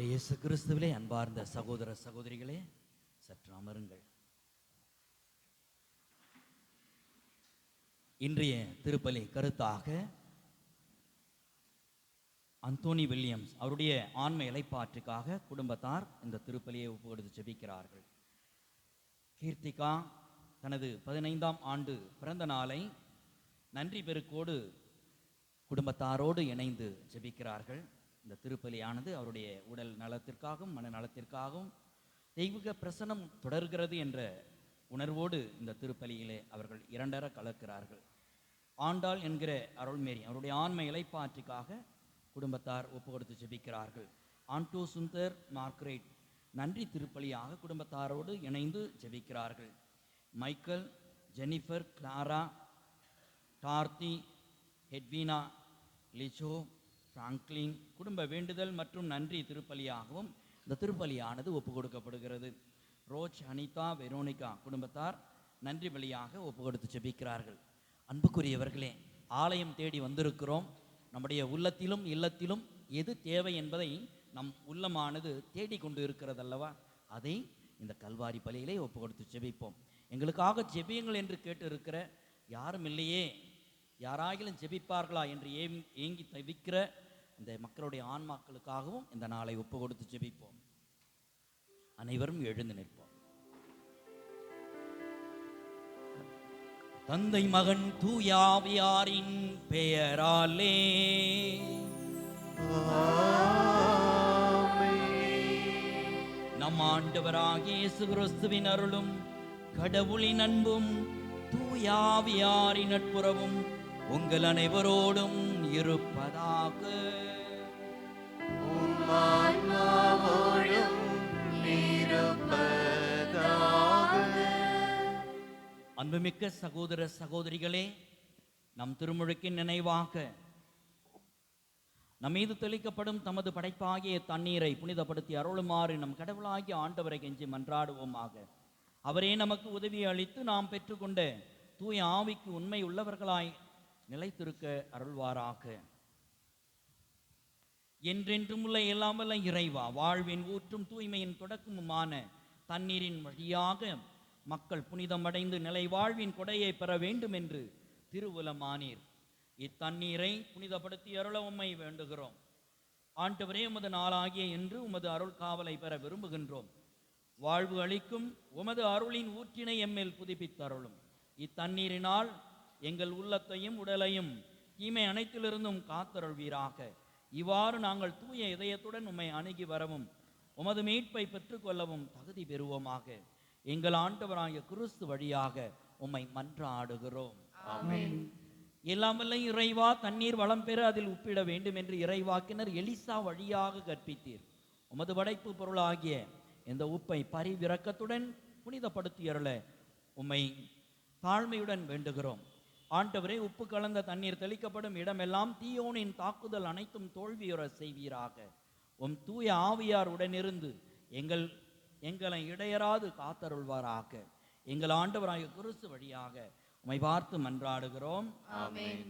இயேசு கிறிஸ்துவிலே அன்பார்ந்த சகோதர சகோதரிகளே, சற்று அமருங்கள். இன்றைய திருப்பலி கருத்தாக அந்தோனி வில்லியம்ஸ் அவருடைய ஆன்ம இலைப்பாற்றுக்காக குடும்பத்தார் இந்த திருப்பலியை ஒப்புக்கொடுத்து ஜெபிக்கிறார்கள். கீர்த்திகா தனது 15ஆம் ஆண்டு பிறந்த நாளை நன்றி பெருக்கோடு குடும்பத்தாரோடு இணைந்து ஜெபிக்கிறார்கள். இந்த திருப்பலியானது அவருடைய உடல் நலத்திற்காகவும் மனநலத்திற்காகவும் தெய்வீக பிரசன்னம் தொடர்கிறது என்ற உணர்வோடு இந்த திருப்பலியிலே அவர்கள் இரண்டர கலக்கிறார்கள். ஆண்டாள் என்கிற அருள்மேரி அவருடைய ஆன்ம இலைப்பாற்றிக்காக குடும்பத்தார் ஒப்பு கொடுத்து ஜெபிக்கிறார்கள். ஆண்டோ சுந்தர் மார்க்ரேட் நன்றி திருப்பலியாக குடும்பத்தாரோடு இணைந்து ஜெபிக்கிறார்கள். மைக்கேல், ஜெனிஃபர், கிளாரா, டார்த்தி, ஹெட்வீனா, லிச்சோ, பிராங்க்லின் குடும்ப வேண்டுதல் மற்றும் நன்றி திருப்பலியாகவும் இந்த திருப்பலியானது ஒப்பு கொடுக்கப்படுகிறது. ரோச், அனிதா, வெரோனிகா குடும்பத்தார் நன்றி பலியாக ஒப்பு கொடுத்து ஜெபிக்கிறார்கள். அன்புக்குரியவர்களே, ஆலயம் தேடி வந்திருக்கிறோம். நம்முடைய உள்ளத்திலும் இல்லத்திலும் எது தேவை என்பதை நம் உள்ளமானது தேடிக்கொண்டு இருக்கிறது அல்லவா? அதை இந்த கல்வாரி பலியிலே ஒப்பு கொடுத்து ஜெபிப்போம். எங்களுக்காக ஜெபியுங்கள் என்று கேட்டு இருக்கிற யாரும் இல்லையே, யாராகிலும் ஜெபிப்பார்களா என்று ஏங்கி தவிக்கிற இந்த மக்களுடைய ஆன்மாக்களுக்காகவும் இந்த நாளை ஒப்பு கொடுத்து ஜெபிப்போம். அனைவரும் எழுந்து நிற்போம். தந்தை, மகன், தூய ஆவியாரின் பெயராலே நம் ஆண்டவராகிய இயேசு கிறிஸ்துவின் அருளும் கடவுளின் அன்பும் தூய ஆவியாரின் நட்புறவும் உங்கள் அனைவரோடும் இருப்பதாக. அன்புமிக்க சகோதர சகோதரிகளே, நம் திருமுழுக்கின் நினைவாக நம்மீது தெளிக்கப்படும் தமது படைப்பாகிய தண்ணீரை புனிதப்படுத்தி அருளுமாறு நம் கடவுளாகிய ஆண்டவரை கெஞ்சி மன்றாடுவோமாக. அவரே நமக்கு உதவி அளித்து நாம் பெற்றுக்கொண்ட தூய ஆவிக்கு உண்மை உள்ளவர்களாய் நிலைத்திருக்க அருள்வாராக. என்றென்றும் உள்ள எல்லாம் வல்ல இறைவா, வாழ்வின் ஊற்றும் தூய்மையின் தொடக்கமுமான தண்ணீரின் வழியாக மக்கள் புனிதமடைந்து நிலை வாழ்வின் கொடையை பெற வேண்டும் என்று திருவுலமானீர். இத்தண்ணீரை புனிதப்படுத்தி அருள உம்மை வேண்டுகிறோம். ஆண்டவரே, உமது நாளாகிய என்று உமது அருள் காவலை பெற விரும்புகின்றோம். வாழ்வு அளிக்கும் உமது அருளின் ஊற்றினை எம்மேல் புதுப்பித்தருளும். இத்தண்ணீரினால் எங்கள் உள்ளத்தையும் உடலையும் தீமை அனைத்திலிருந்தும் காத்தருள்வீராக. இவ்வாறு நாங்கள் தூய இதயத்துடன் உம்மை அணுகி வரவும் உமது மீட்பை பெற்றுக்கொள்ளவும் தகுதி பெறுவோமாக. எங்கள் ஆண்டவராகிய கிறிஸ்து வழியாக உம்மை மன்றாடுகிறோம். ஆமென். எல்லாம் வல்ல இறைவா, தண்ணீர் வளம் பெற அதில் உப்பிட வேண்டும் என்று இறைவாக்கினர் எலிசா வழியாக கற்பித்தீர். உமது படைப்பு பொருளாகிய இந்த உப்பை பரிவிரக்கத்துடன் புனிதப்படுத்தி அருள உம்மை தாழ்மையுடன் வேண்டுகிறோம். ஆண்டவரே, உப்பு கலந்த தண்ணீர் தெளிக்கப்படும் இடமெல்லாம் தீயோனின் தாக்குதல் அனைத்தும் தோல்வியுற செய்வீராக. உம் தூய ஆவியார் உடனிருந்து எங்களை இடையராது காத்தருள்வாராக. எங்கள் ஆண்டவராகிய கிறிஸ்து வழியாக உம்மை பார்த்து மன்றாடுகிறோம். ஆமென்.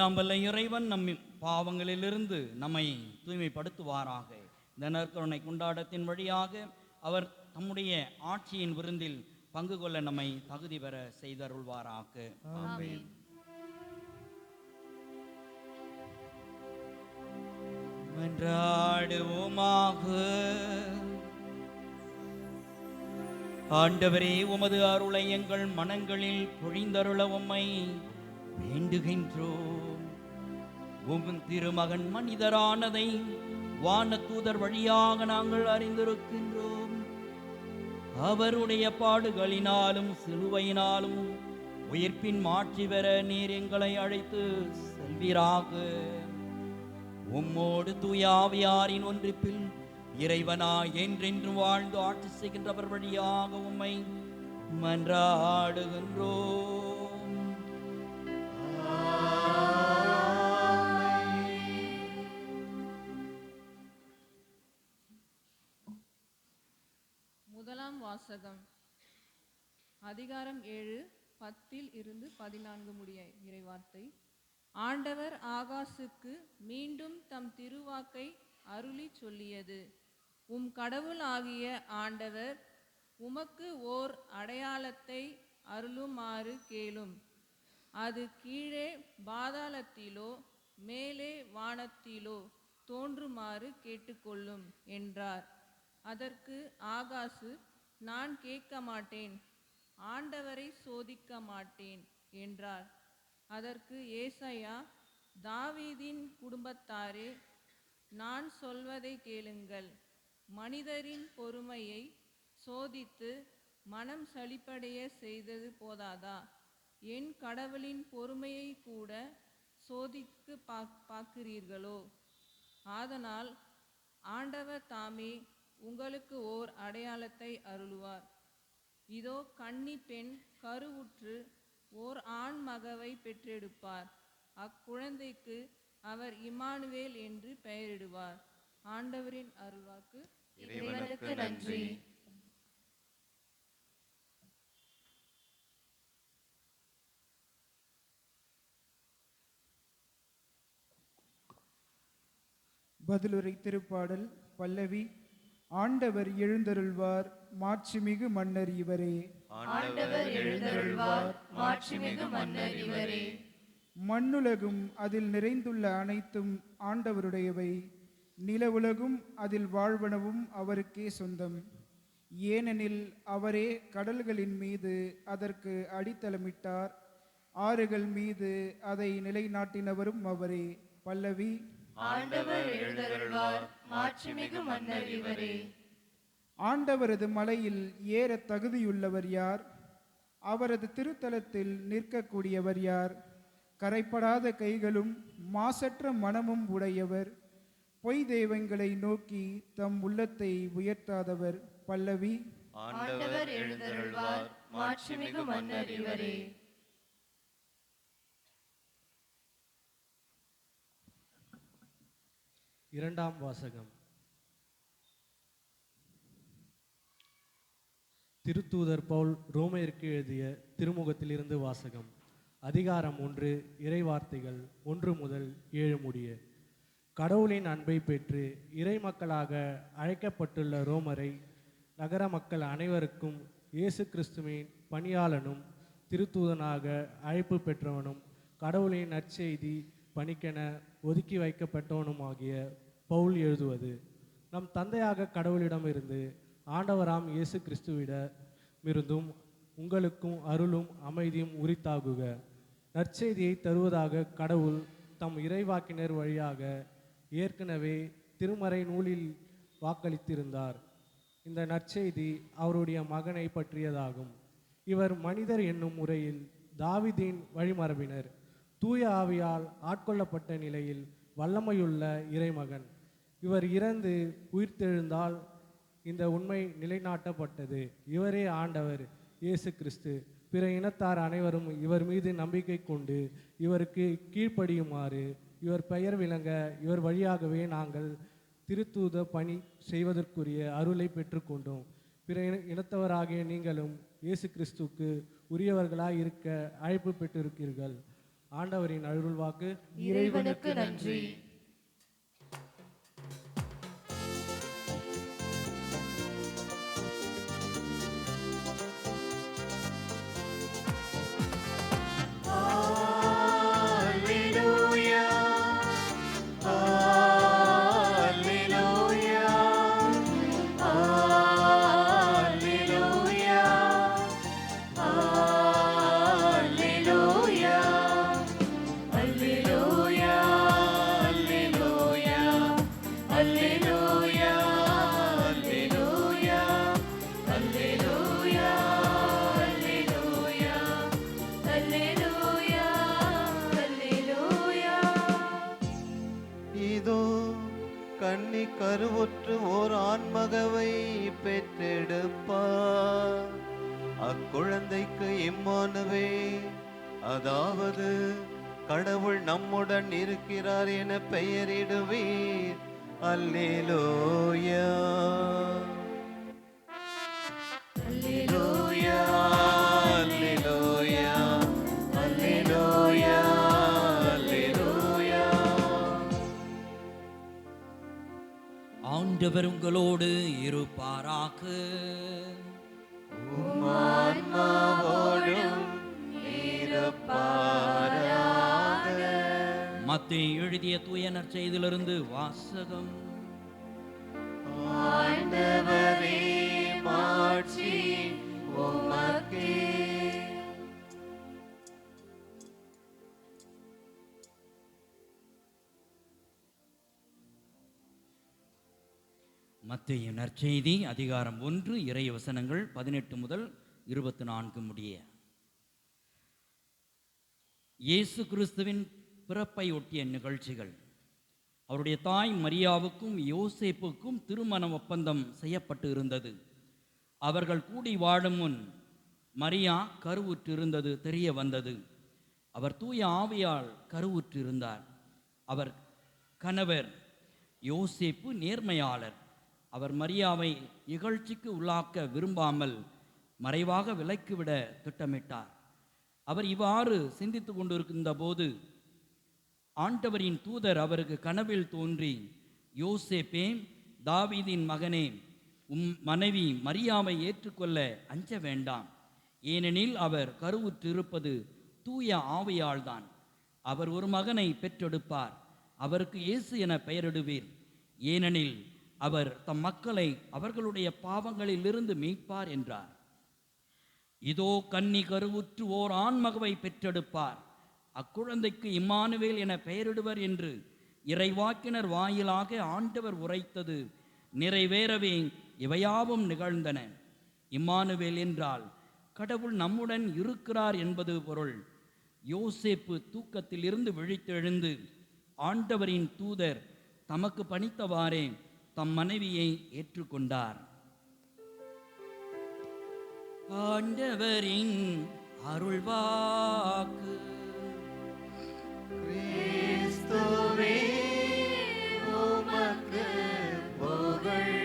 எல்லாம் வல்ல இறைவன் நம் பாவங்களிலிருந்து நம்மை தூய்மைப்படுத்துவாராக. இந்த நற்கருணை கொண்டாட்டத்தின் வழியாக அவர் தம்முடைய ஆட்சியின் விருந்தில் பங்கு கொள்ள நம்மை தகுதி பெற செய்தருள்வாராக. ஆமென். மன்றாடுவோமாக. ஆண்டவரே, உமது அருளை எங்கள் மனங்களில் பொழிந்தருள உம்மை வேண்டுகின்றோம். உம் திருமகன் மனிதரானதை வானதூதர் வழியாக நாங்கள் அறிந்திருக்கின்றோம். அவருடைய பாடுகளினாலும் சிலுவையினாலும் உயிர்ப்பின் மாட்சி பெற நீர் எங்களை அழைத்து செல்வீராக. உம்மோடு தூயாவியாரின் ஒன்றிப்பில் இறைவனாய் என்றென்று வாழ்ந்து ஆட்சி செய்கின்றவர் வழியாக உம்மை மன்றாடுகின்றோம். முதலாம் வாசகம். அதிகாரம் 7 10 முடிய இறைவார்த்தை. ஆண்டவர் ஆகாசுக்கு மீண்டும் தம் திருவாக்கை அருளி சொல்லியது. உம் கடவுள் ஆகிய ஆண்டவர் உமக்கு ஓர் அடையாளத்தை அருளுமாறு கேளும். அது கீழே பாதாளத்திலோ மேலே வானத்திலோ தோன்றுமாறு கேட்டுக்கொள்ளும் என்றார். அதற்கு ஆகாசு, நான் கேட்க மாட்டேன், ஆண்டவரை சோதிக்க மாட்டேன் என்றார். அதற்கு ஏசாயா, தாவீதின் குடும்பத்தாரே, நான் சொல்வதை கேளுங்கள். மனிதரின் பொறுமையை சோதித்து மனம் சலிப்படைய செய்தது போதாதா? என் கடவுளின் பொறுமையை கூட சோதித்து பார்க்கிறீர்களோ? ஆதலால் ஆண்டவர் தாமே உங்களுக்கு ஓர் அடையாளத்தை அருளுவார். இதோ கன்னி பெண் கருவுற்று ஓர் ஆண் மகவை பெற்றெடுப்பார். அக்குழந்தைக்கு அவர் இம்மானுவேல் என்று பெயரிடுவார். ஆண்டவரின் அருள்வாக்கு. இறைவனுக்கு நன்றி. பதிலுரை திருப்பாடல் பல்லவி. ஆண்டவர் எழுந்தருள்வார், மாட்சிமிகு மன்னர் இவரே. ஆண்டவர் எழுந்தருள்வார், மாட்சிமிகு மன்னர் இவரே. மண்ணுலகும் அதில் நிறைந்துள்ள அனைத்தும் ஆண்டவருடையவை. நிலவுலகும் அதில் வாழ்வனவும் அவருக்கே சொந்தம். ஏனெனில் அவரே கடல்களின் மீது அதற்கு அடித்தளமிட்டார், ஆறுகள் மீது அதை நிலைநாட்டினவரும் அவரே. பல்லவி. ஆண்டவர் எழுந்தருள்வார், மாட்சிமிகு மன்னர் இவரே. ஆண்டவரது மலையில் ஏற தகுதியுள்ளவர் யார்? அவரது திருத்தலத்தில் நிற்கக்கூடியவர் யார்? கரைப்படாத கைகளும் மாசற்ற மனமும் உடையவர், பொய் தெய்வங்களை நோக்கி தம் உள்ளத்தை உயர்த்தாதவர். பல்லவி. ஆண்டவர் எழுந்தருள்வார், மாட்சிமிகு மன்னர் இவரே. இரண்டாம் வாசகம். திருத்தூதர் பவுல் ரோமையருக்கு எழுதிய திருமுகத்திலிருந்து வாசகம். அதிகாரம் 1, இறைவார்த்தைகள் 1 முதல் 7 முடிய. கடவுளின் அன்பை பெற்று இறை மக்களாக அழைக்கப்பட்டுள்ள ரோமரை நகர மக்கள் அனைவருக்கும் இயேசு கிறிஸ்துவின் பணியாளனும் திருத்தூதனாக அழைப்பு பெற்றவனும் கடவுளின் நற்செய்தி பணிக்கென ஒதுக்கி வைக்கப்பட்டவனுமாகிய பவுல் எழுதுவது. நம் தந்தையாக கடவுளிடமிருந்து ஆண்டவராம் இயேசு கிறிஸ்துவிடமிருந்தும் உங்களுக்கும் அருளும் அமைதியும் உரித்தாகுக. நற்செய்தியை தருவதாக கடவுள் தம் இறைவாக்கினர் வழியாக ஏற்கனவே திருமறை நூலில் வாக்களித்திருந்தார். இந்த நற்செய்தி அவருடைய மகனை பற்றியதாகும். இவர் மனிதர் என்னும் முறையில் தாவீதின் வழிமரபினர், தூய ஆவியால் ஆட்கொள்ளப்பட்ட நிலையில் வல்லமையுள்ள இறைமகன். இவர் இறந்து உயிர்த்தெழுந்தால் இந்த உண்மை நிலைநாட்டப்பட்டது. இவரே ஆண்டவர் இயேசு கிறிஸ்து. பிற இனத்தார் அனைவரும் இவர் மீது நம்பிக்கை கொண்டு இவருக்கு கீழ்ப்படியுமாறு இவர் பெயர் விளங்க இவர் வழியாகவே நாங்கள் திருத்தூத பணி செய்வதற்குரிய அருளை பெற்றுக்கொண்டோம். பிற இனத்தவராகிய நீங்களும் இயேசு கிறிஸ்துவுக்கு உரியவர்களாய் இருக்க அழைப்பு பெற்றிருக்கிறீர்கள். ஆண்டவரின் அருள்வாக்கு. இறைவனுக்கு நன்றி. இதோ கன்னி கருவுற்று ஓர் ஆண்மகவை பெற்றெடுப்பார். அக்குழந்தைக்கு இம்மானுவேல், அதாவது கடவுள் நம்முடன் இருக்கிறார் என பெயரிடுவீர். அல்லேலூயா. அல்லேலூயா, அல்லேலூயா, அல்லேலூயா, அல்லேலூயா. ஆண்டவர் உங்களோடு இருப்பாராக. உம் ஆன்மாவோடும் இருப்பாராக. மத்தேயு எழுதிய தூய நற்செய்தியிலிருந்து வாசகம். ஆண்டவரே, மாட்சி உமக்கே. மத்தேயு நற்செய்தி அதிகாரம் 1 இறை வசனங்கள் 18 முதல் 24 முடிய. இயேசு கிறிஸ்துவின் பிறப்பை ஒட்டிய நிகழ்ச்சிகள். அவருடைய தாய் மரியாவுக்கும் யோசேப்புக்கும் திருமண ஒப்பந்தம் செய்யப்பட்டு இருந்தது. அவர்கள் கூடி வாழும் முன் மரியா கருவுற்றிருந்தது தெரிய வந்தது. அவர் தூய ஆவியால் கருவுற்றிருந்தார். அவர் கணவர் யோசேப்பு நேர்மையாளர். அவர் மரியாவை இகழ்ச்சிக்கு உள்ளாக்க விரும்பாமல் மறைவாக விலக்கிவிட திட்டமிட்டார். அவர் இவ்வாறு சிந்தித்து கொண்டிருக்கின்ற போது ஆண்டவரின் தூதர் அவருக்கு கனவில் தோன்றி, யோசேப்பே, தாவீதின் மகனே, மனைவி மரியாவை ஏற்றுக்கொள்ள அஞ்ச வேண்டாம். ஏனெனில் அவர் கருவுற்றிருப்பது தூய ஆவியால்தான். அவர் ஒரு மகனை பெற்றெடுப்பார். அவருக்கு இயேசு என பெயரிடுவீர். ஏனெனில் அவர் தம் மக்களை அவர்களுடைய பாவங்களிலிருந்து மீட்பார் என்றார். இதோ கன்னி கருவுற்று ஓர் ஆண்மகவை பெற்றெடுப்பார். அக்குழந்தைக்கு இம்மானுவேல் என பெயரிடுவர் என்று இறைவாக்கினர் வாயிலாக ஆண்டவர் உரைத்தது நிறைவேறவே இவையாவும் நிகழ்ந்தன. இம்மானுவேல் என்றால் கடவுள் நம்முடன் இருக்கிறார் என்பது பொருள். யோசேப்பு தூக்கத்தில் இருந்து விழித்தெழுந்து ஆண்டவரின் தூதர் தமக்கு பணித்தவாறே தம் மனைவியை ஏற்றுக்கொண்டார். ஆண்டவரின் அருள்வாக்கு. கிறிஸ்துவே, உமக்கு புகழ்.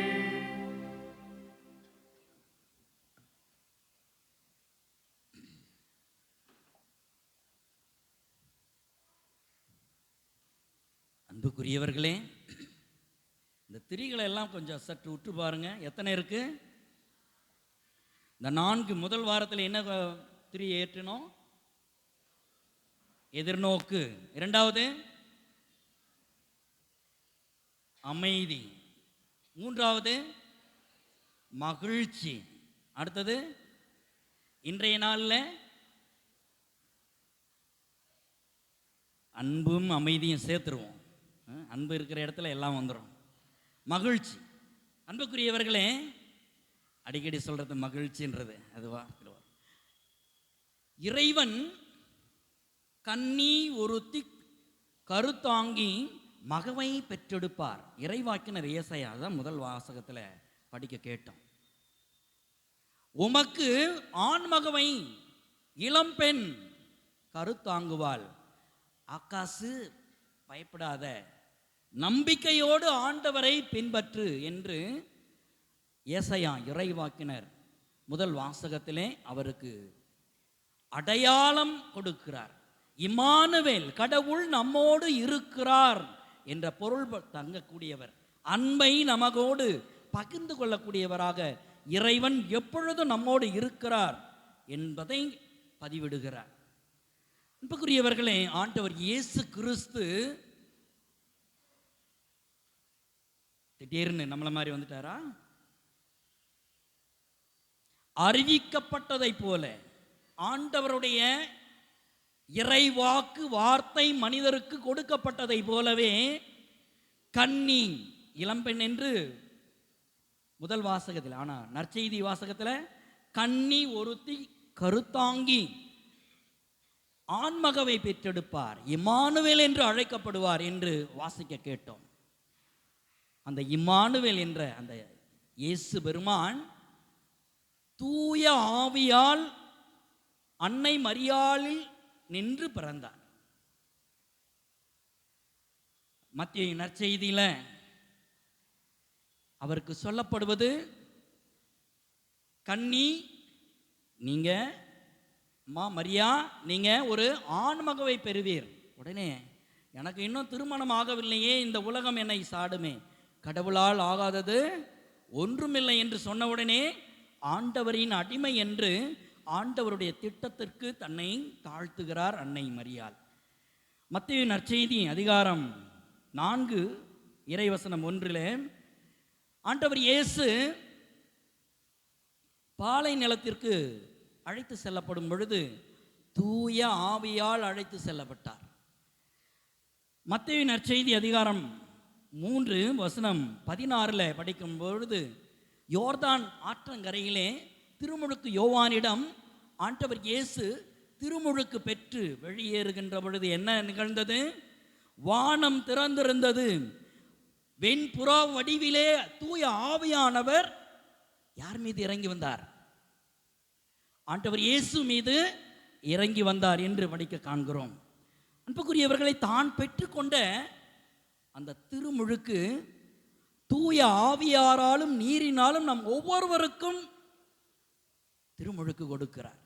அன்புக்குரியவர்களே, இந்த திரிகளை எல்லாம் கொஞ்சம் சற்று உற்று பாருங்க. எத்தனை இருக்கு? இந்த 4 முதல் வாரத்தில் என்ன திரி ஏற்றினோம்? எதிர்நோக்கு. இரண்டாவது அமைதி. மூன்றாவது மகிழ்ச்சி. அடுத்தது இன்றைய நாளில் அன்பும் அமைதியும் சேர்த்துருவோம். அன்பு இருக்கிற இடத்துல எல்லாம் வந்துடும். மகிழ்ச்சி. அன்புக்குரியவர்களே, அடிக்கடி சொல்றது மகிழ்ச்சின்றது அதுவா? இறைவன் கன்னி ஒருத்தி கருத்தாங்கி மகவை பெற்றெடுப்பார். இறைவாக்கினர் ஏசாயா தான் முதல் வாசகத்தில் படிக்க கேட்டோம். உமக்கு ஆண்மகவை இளம்பெண் கருத்தாங்குவாள். ஆகாசு, பயப்படாத, நம்பிக்கையோடு ஆண்டவரை பின்பற்று என்று ஏசாயா இறைவாக்கினர் முதல் வாசகத்திலே அவருக்கு அடையாளம் கொடுக்கிறார். இம்மானுவேல், கடவுள் நம்மோடு இருக்கிறார் என்ற பொருள் தங்கக்கூடியவர், அன்பை நமக்கோடு பகிர்ந்து கொள்ளக்கூடியவராக இறைவன் எப்பொழுதும் நம்மோடு இருக்கிறார் என்பதை பதிவிடுகிறார். அன்புக்குரியவர்களே, ஆண்டவர் இயேசு கிறிஸ்து திடீர்னு நம்மள மாதிரி வந்துட்டாரா? அறிவிக்கப்பட்டதை போல ஆண்டவருடைய இறைவாக்கு வார்த்தை மனிதருக்கு கொடுக்கப்பட்டதை போலவே கன்னி இளம்பெண் என்று முதல் வாசகத்தில், ஆனா நற்செய்தி வாசகத்தில் கன்னி ஒருத்தி கருத்தாங்கி ஆண்மகவை பெற்றெடுப்பார், இம்மானுவேல் என்று அழைக்கப்படுவார் என்று வாசிக்க கேட்டோம். அந்த இம்மானுவேல் என்ற அந்த இயேசு பெருமான் தூய ஆவியால் அன்னை மரியாளில் நின்று பிறந்தார். மத்திய நற்செய்தியில அவருக்கு சொல்லப்படுவது, கன்னி நீங்க மரியா நீங்க ஒரு ஆண்மகவை பெறுவீர். உடனே எனக்கு இன்னும் திருமணம் ஆகவில்லையே, இந்த உலகம் என்னை சாடுமே, கடவுளால் ஆகாதது ஒன்றுமில்லை என்று சொன்னவுடனே ஆண்டவரின் அடிமை என்று ஆண்டவருடைய திட்டத்திற்கு தன்னை தாழ்த்துகிறார் அன்னை மரியாள். மத்தேயு நற்செய்தி அதிகாரம் 4 இறைவசனம் 1 ஆண்டவர் இயேசு பாலை நிலத்திற்கு அழைத்து செல்லப்படும் பொழுது தூய ஆவியால் அழைத்து செல்லப்பட்டார். மத்தேயு நற்செய்தி அதிகாரம் 3 வசனம் 16 படிக்கும் பொழுது யோர்தான் ஆற்றங்கரையிலே திருமுழுக்கு யோவானிடம் ஆண்டவர் இயேசு திருமுழுக்கு பெற்று வெளியேறுகின்ற பொழுது என்ன நிகழ்ந்தது? வானம் திறந்திருந்தது, வெண்புறா வடிவிலே தூய ஆவியானவர் யார் மீது இறங்கி வந்தார்? ஆண்டவர் இயேசு மீது இறங்கி வந்தார் என்று படிக்க காண்கிறோம். அன்புக்குரியவர்களை, தான் பெற்றுக்கொண்ட அந்த திருமுழுக்கு தூய ஆவியாராலும் நீரினாலும் நம் ஒவ்வொருவருக்கும் திருமுழுக்கு கொடுக்கிறார்.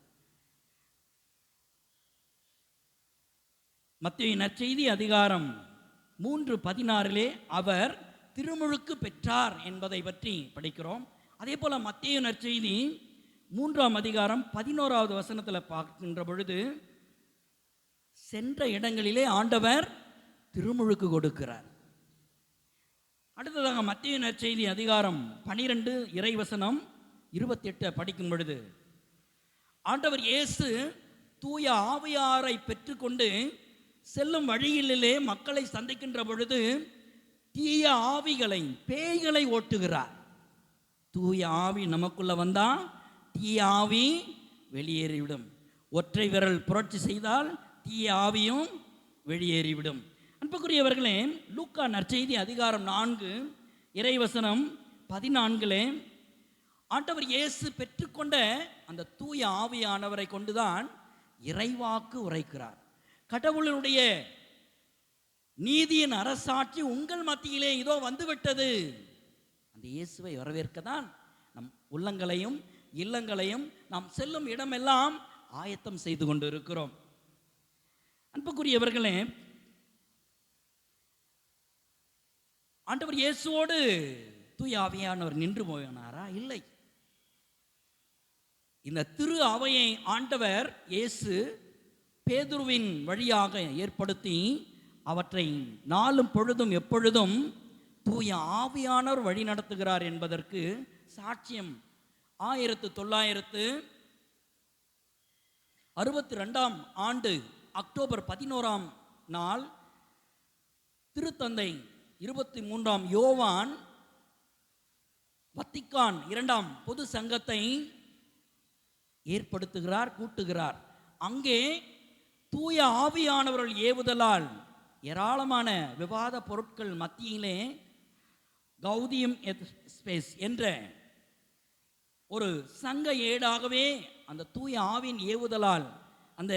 மத்தேயு நற்செய்தி அதிகாரம் 3:16 அவர் திருமுழுக்கு பெற்றார் என்பதை பற்றி படிக்கிறோம். அதே போல மத்தேயு நற்செய்தி 3ஆம் அதிகாரம் 11வது வசனத்தில் பார்க்கின்ற பொழுது சென்ற இடங்களிலே ஆண்டவர் திருமுழுக்கு கொடுக்கிறார். அடுத்ததாக மத்தேயு நற்செய்தி அதிகாரம் 12 இறைவசனம் 28 படிக்கும் பொழுது ஆண்டவர் இயேசு தூய ஆவியாரை பெற்றுக்கொண்டு செல்லும் வழியிலே மக்களை சந்திக்கின்ற பொழுது தீய ஆவிகளை, பேய்களை ஓட்டுகிறார். தூய ஆவி நமக்குள்ள வந்தா தீய ஆவி வெளியேறிவிடும். ஒற்றை விரல் புரட்சி செய்தால் தீய ஆவியும் வெளியேறிவிடும். அன்புக்குரியவர்களே, லூக்கா நற்செய்தி அதிகாரம் 4 இறைவசனம் 14 ஆண்டவர் இயேசு பெற்றுக்கொண்ட அந்த தூய ஆவியானவரை கொண்டுதான் இறைவாக்கு உரைக்கிறார். கடவுளுடைய நீதியின் அரசாட்சி உங்கள் மத்தியிலே இதோ வந்துவிட்டது. அந்த இயேசுவை வரவேற்க தான் நம் உள்ளங்களையும் இல்லங்களையும் நாம் செல்லும் இடமெல்லாம் ஆயத்தம் செய்து கொண்டு இருக்கிறோம். அன்புக்குரியவர்களே, ஆண்டவர் இயேசுவோடு தூய ஆவியானவர் நின்று போனாரா? இல்லை. இந்த திரு அவையை ஆண்டவர் இயேசு பேதுருவின் வழியாக ஏற்படுத்தி அவற்றை நாளும் பொழுதும் எப்பொழுதும் தூய ஆவியானவர் வழி நடத்துகிறார் என்பதற்கு சாட்சியம் 1962 ஆண்டு அக்டோபர் 11 நாள் திருத்தந்தை 23 யோவான் வத்திக்கான் 2 பொது சங்கத்தை ஏற்படுத்துகிறார், கூட்டுகிறார். அங்கே தூய ஆவியானவர்கள் ஏவுதலால் ஏராளமான விவாத பொருட்கள் மத்தியிலே கௌதியம் எத் ஸ்பேஸ் என்ற ஒரு சங்க ஏடாகவே அந்த தூய ஆவின் ஏவுதலால் அந்த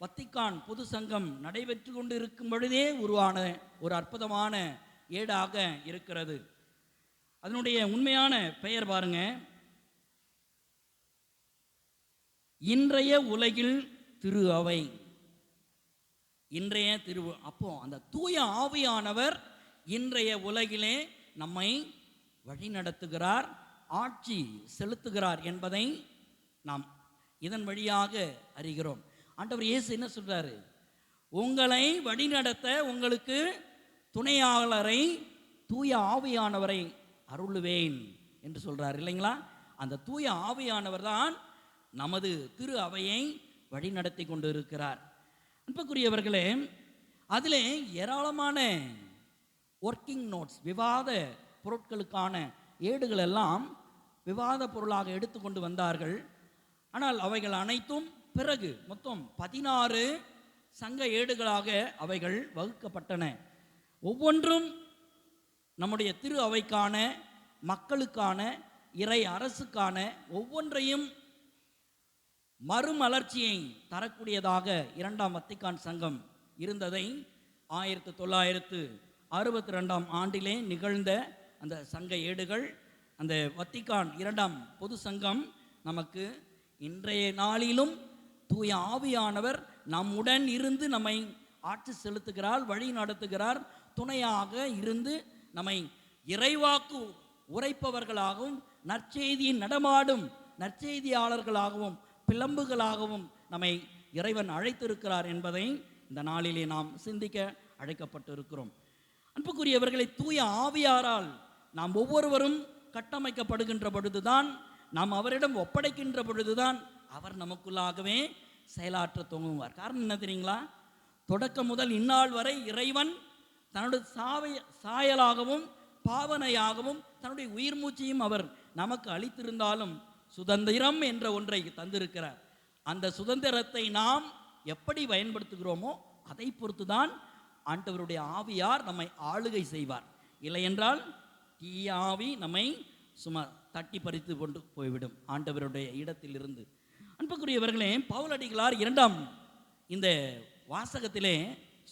வத்திக்கான் பொது சங்கம் நடைபெற்று கொண்டு இருக்கும் பொழுதே உருவான ஒரு அற்புதமான ஏடாக இருக்கிறது. அதனுடைய உண்மையான பெயர் பாருங்க, இன்றைய உலகில் திரு அவை இன்றைய அப்போ அந்த தூய ஆவியானவர் இன்றைய உலகிலே நம்மை வழிநடத்துகிறார், ஆட்சி செலுத்துகிறார் என்பதை நாம் இதன் வழியாக அறிகிறோம். ஆண்டவர் இயேசு என்ன சொல்றாரு? உங்களை வழிநடத்த உங்களுக்கு துணையாளரை, தூய ஆவியானவரை அருளுவேன் என்று சொல்றார் இல்லைங்களா? அந்த தூய ஆவியானவர் தான் நமது திரு அவையை வழிநடத்தி கொண்டு இருக்கிறார். அன்புக்குரியவர்களே, அதிலே ஏராளமான ஒர்க்கிங் நோட்ஸ், விவாத பொருட்களுக்கான ஏடுகள் எல்லாம் விவாத பொருளாக எடுத்துக்கொண்டு வந்தார்கள். ஆனால் அவைகள் அனைத்தும் பிறகு மொத்தம் 16 சங்க ஏடுகளாக அவைகள் வகுக்கப்பட்டன. ஒவ்வொன்றும் நம்முடைய திரு அவைக்கான, மக்களுக்கான, இறை அரசுக்கான ஒவ்வொன்றையும் மறுமலர்ச்சியை தரக்கூடியதாக இரண்டாம் வத்திக்கான் சங்கம் இருந்ததை 1962 ஆண்டிலே நிகழ்ந்த அந்த சங்க ஏடுகள், அந்த வத்திக்கான் இரண்டாம் பொது சங்கம் நமக்கு இன்றைய நாளிலும் தூய ஆவியானவர் நம்முடன் இருந்து நம்மை ஆட்சி செலுத்துகிறார், வழி நடத்துகிறார், துணையாக இருந்து நம்மை இறைவாக்கு உரைப்பவர்களாகவும், நற்செய்தியின் நடமாடும் நற்செய்தியாளர்களாகவும், பிளம்புகளாகவும் நம்மை இறைவன் அழைத்திருக்கிறார் என்பதை இந்த நாளிலே நாம் சிந்திக்க அழைக்கப்பட்டிருக்கிறோம். அன்புக்குரியவர்களை, தூய ஆவியாரால் நாம் ஒவ்வொருவரும் கட்டமைக்கப்படுகின்ற பொழுதுதான், நாம் அவரிடம் ஒப்படைக்கின்ற பொழுதுதான் அவர் நமக்குள்ளாகவே செயலாற்ற துவங்குவார். காரணம் என்ன தெரியுங்களா? தொடக்கம் முதல் இந்நாள் வரை இறைவன் தன்னுடைய சாயலாகவும் பாவனையாகவும் தன்னுடைய உயிர் மூச்சையும் அவர் நமக்கு அளித்திருந்தாலும் சுதந்திரம் என்ற ஒன்றை தந்திருக்கிறார். அந்த சுதந்திரத்தை நாம் எப்படி பயன்படுத்துகிறோமோ அதை பொறுத்துதான் ஆண்டவருடைய ஆவியார் நம்மை ஆளுகை செய்வார். இல்லை என்றால் தீய ஆவி நம்மை சும்மா தட்டி பறித்து கொண்டு போய்விடும் ஆண்டவருடைய இடத்திலிருந்து. அன்புக்குரியவர்களே, பவுலடிகளார் இரண்டாம் இந்த வாசகத்திலே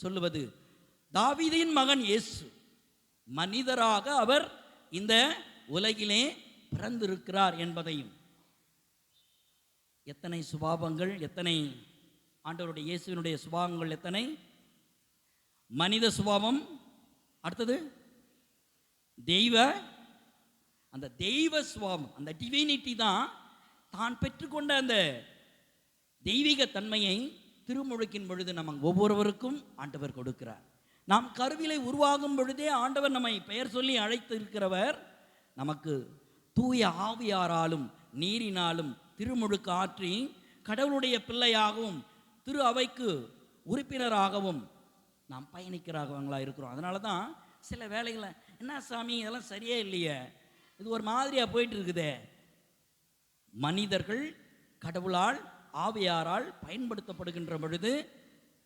சொல்லுவது, தாவீதின் மகன் இயேசு மனிதராக அவர் இந்த உலகிலே பிறந்திருக்கிறார் என்பதையும், எத்தனை சுபாவங்கள், எத்தனை ஆண்டவருடைய இயேசுவினுடைய சுபாவங்கள், எத்தனை மனித சுபாவம், அடுத்தது அந்த தெய்வ சுபாவம், அந்த டிவினிட்டி தான் தான் பெற்றுக்கொண்ட அந்த தெய்வீக தன்மையை திருமுழுக்கின் பொழுது நம்ம ஒவ்வொருவருக்கும் ஆண்டவர் கொடுக்கிறார். நாம் கருவிலை உருவாகும் பொழுதே ஆண்டவர் நம்மை பெயர் சொல்லி அழைத்து இருக்கிறவர். நமக்கு தூய ஆவியாராலும் நீரினாலும் திருமுழுக்கு ஆற்றி கடவுளுடைய பிள்ளையாகவும் திரு அவைக்கு உறுப்பினராகவும் நாம் பயணிக்கிறவங்களா இருக்கிறோம். அதனால தான் சில வேலைகளை, என்ன சாமி இதெல்லாம் சரியே இல்லையே, இது ஒரு மாதிரியாக போயிட்டு இருக்குதே. மனிதர்கள் கடவுளால் ஆவியாரால் பயன்படுத்தப்படுகின்ற பொழுது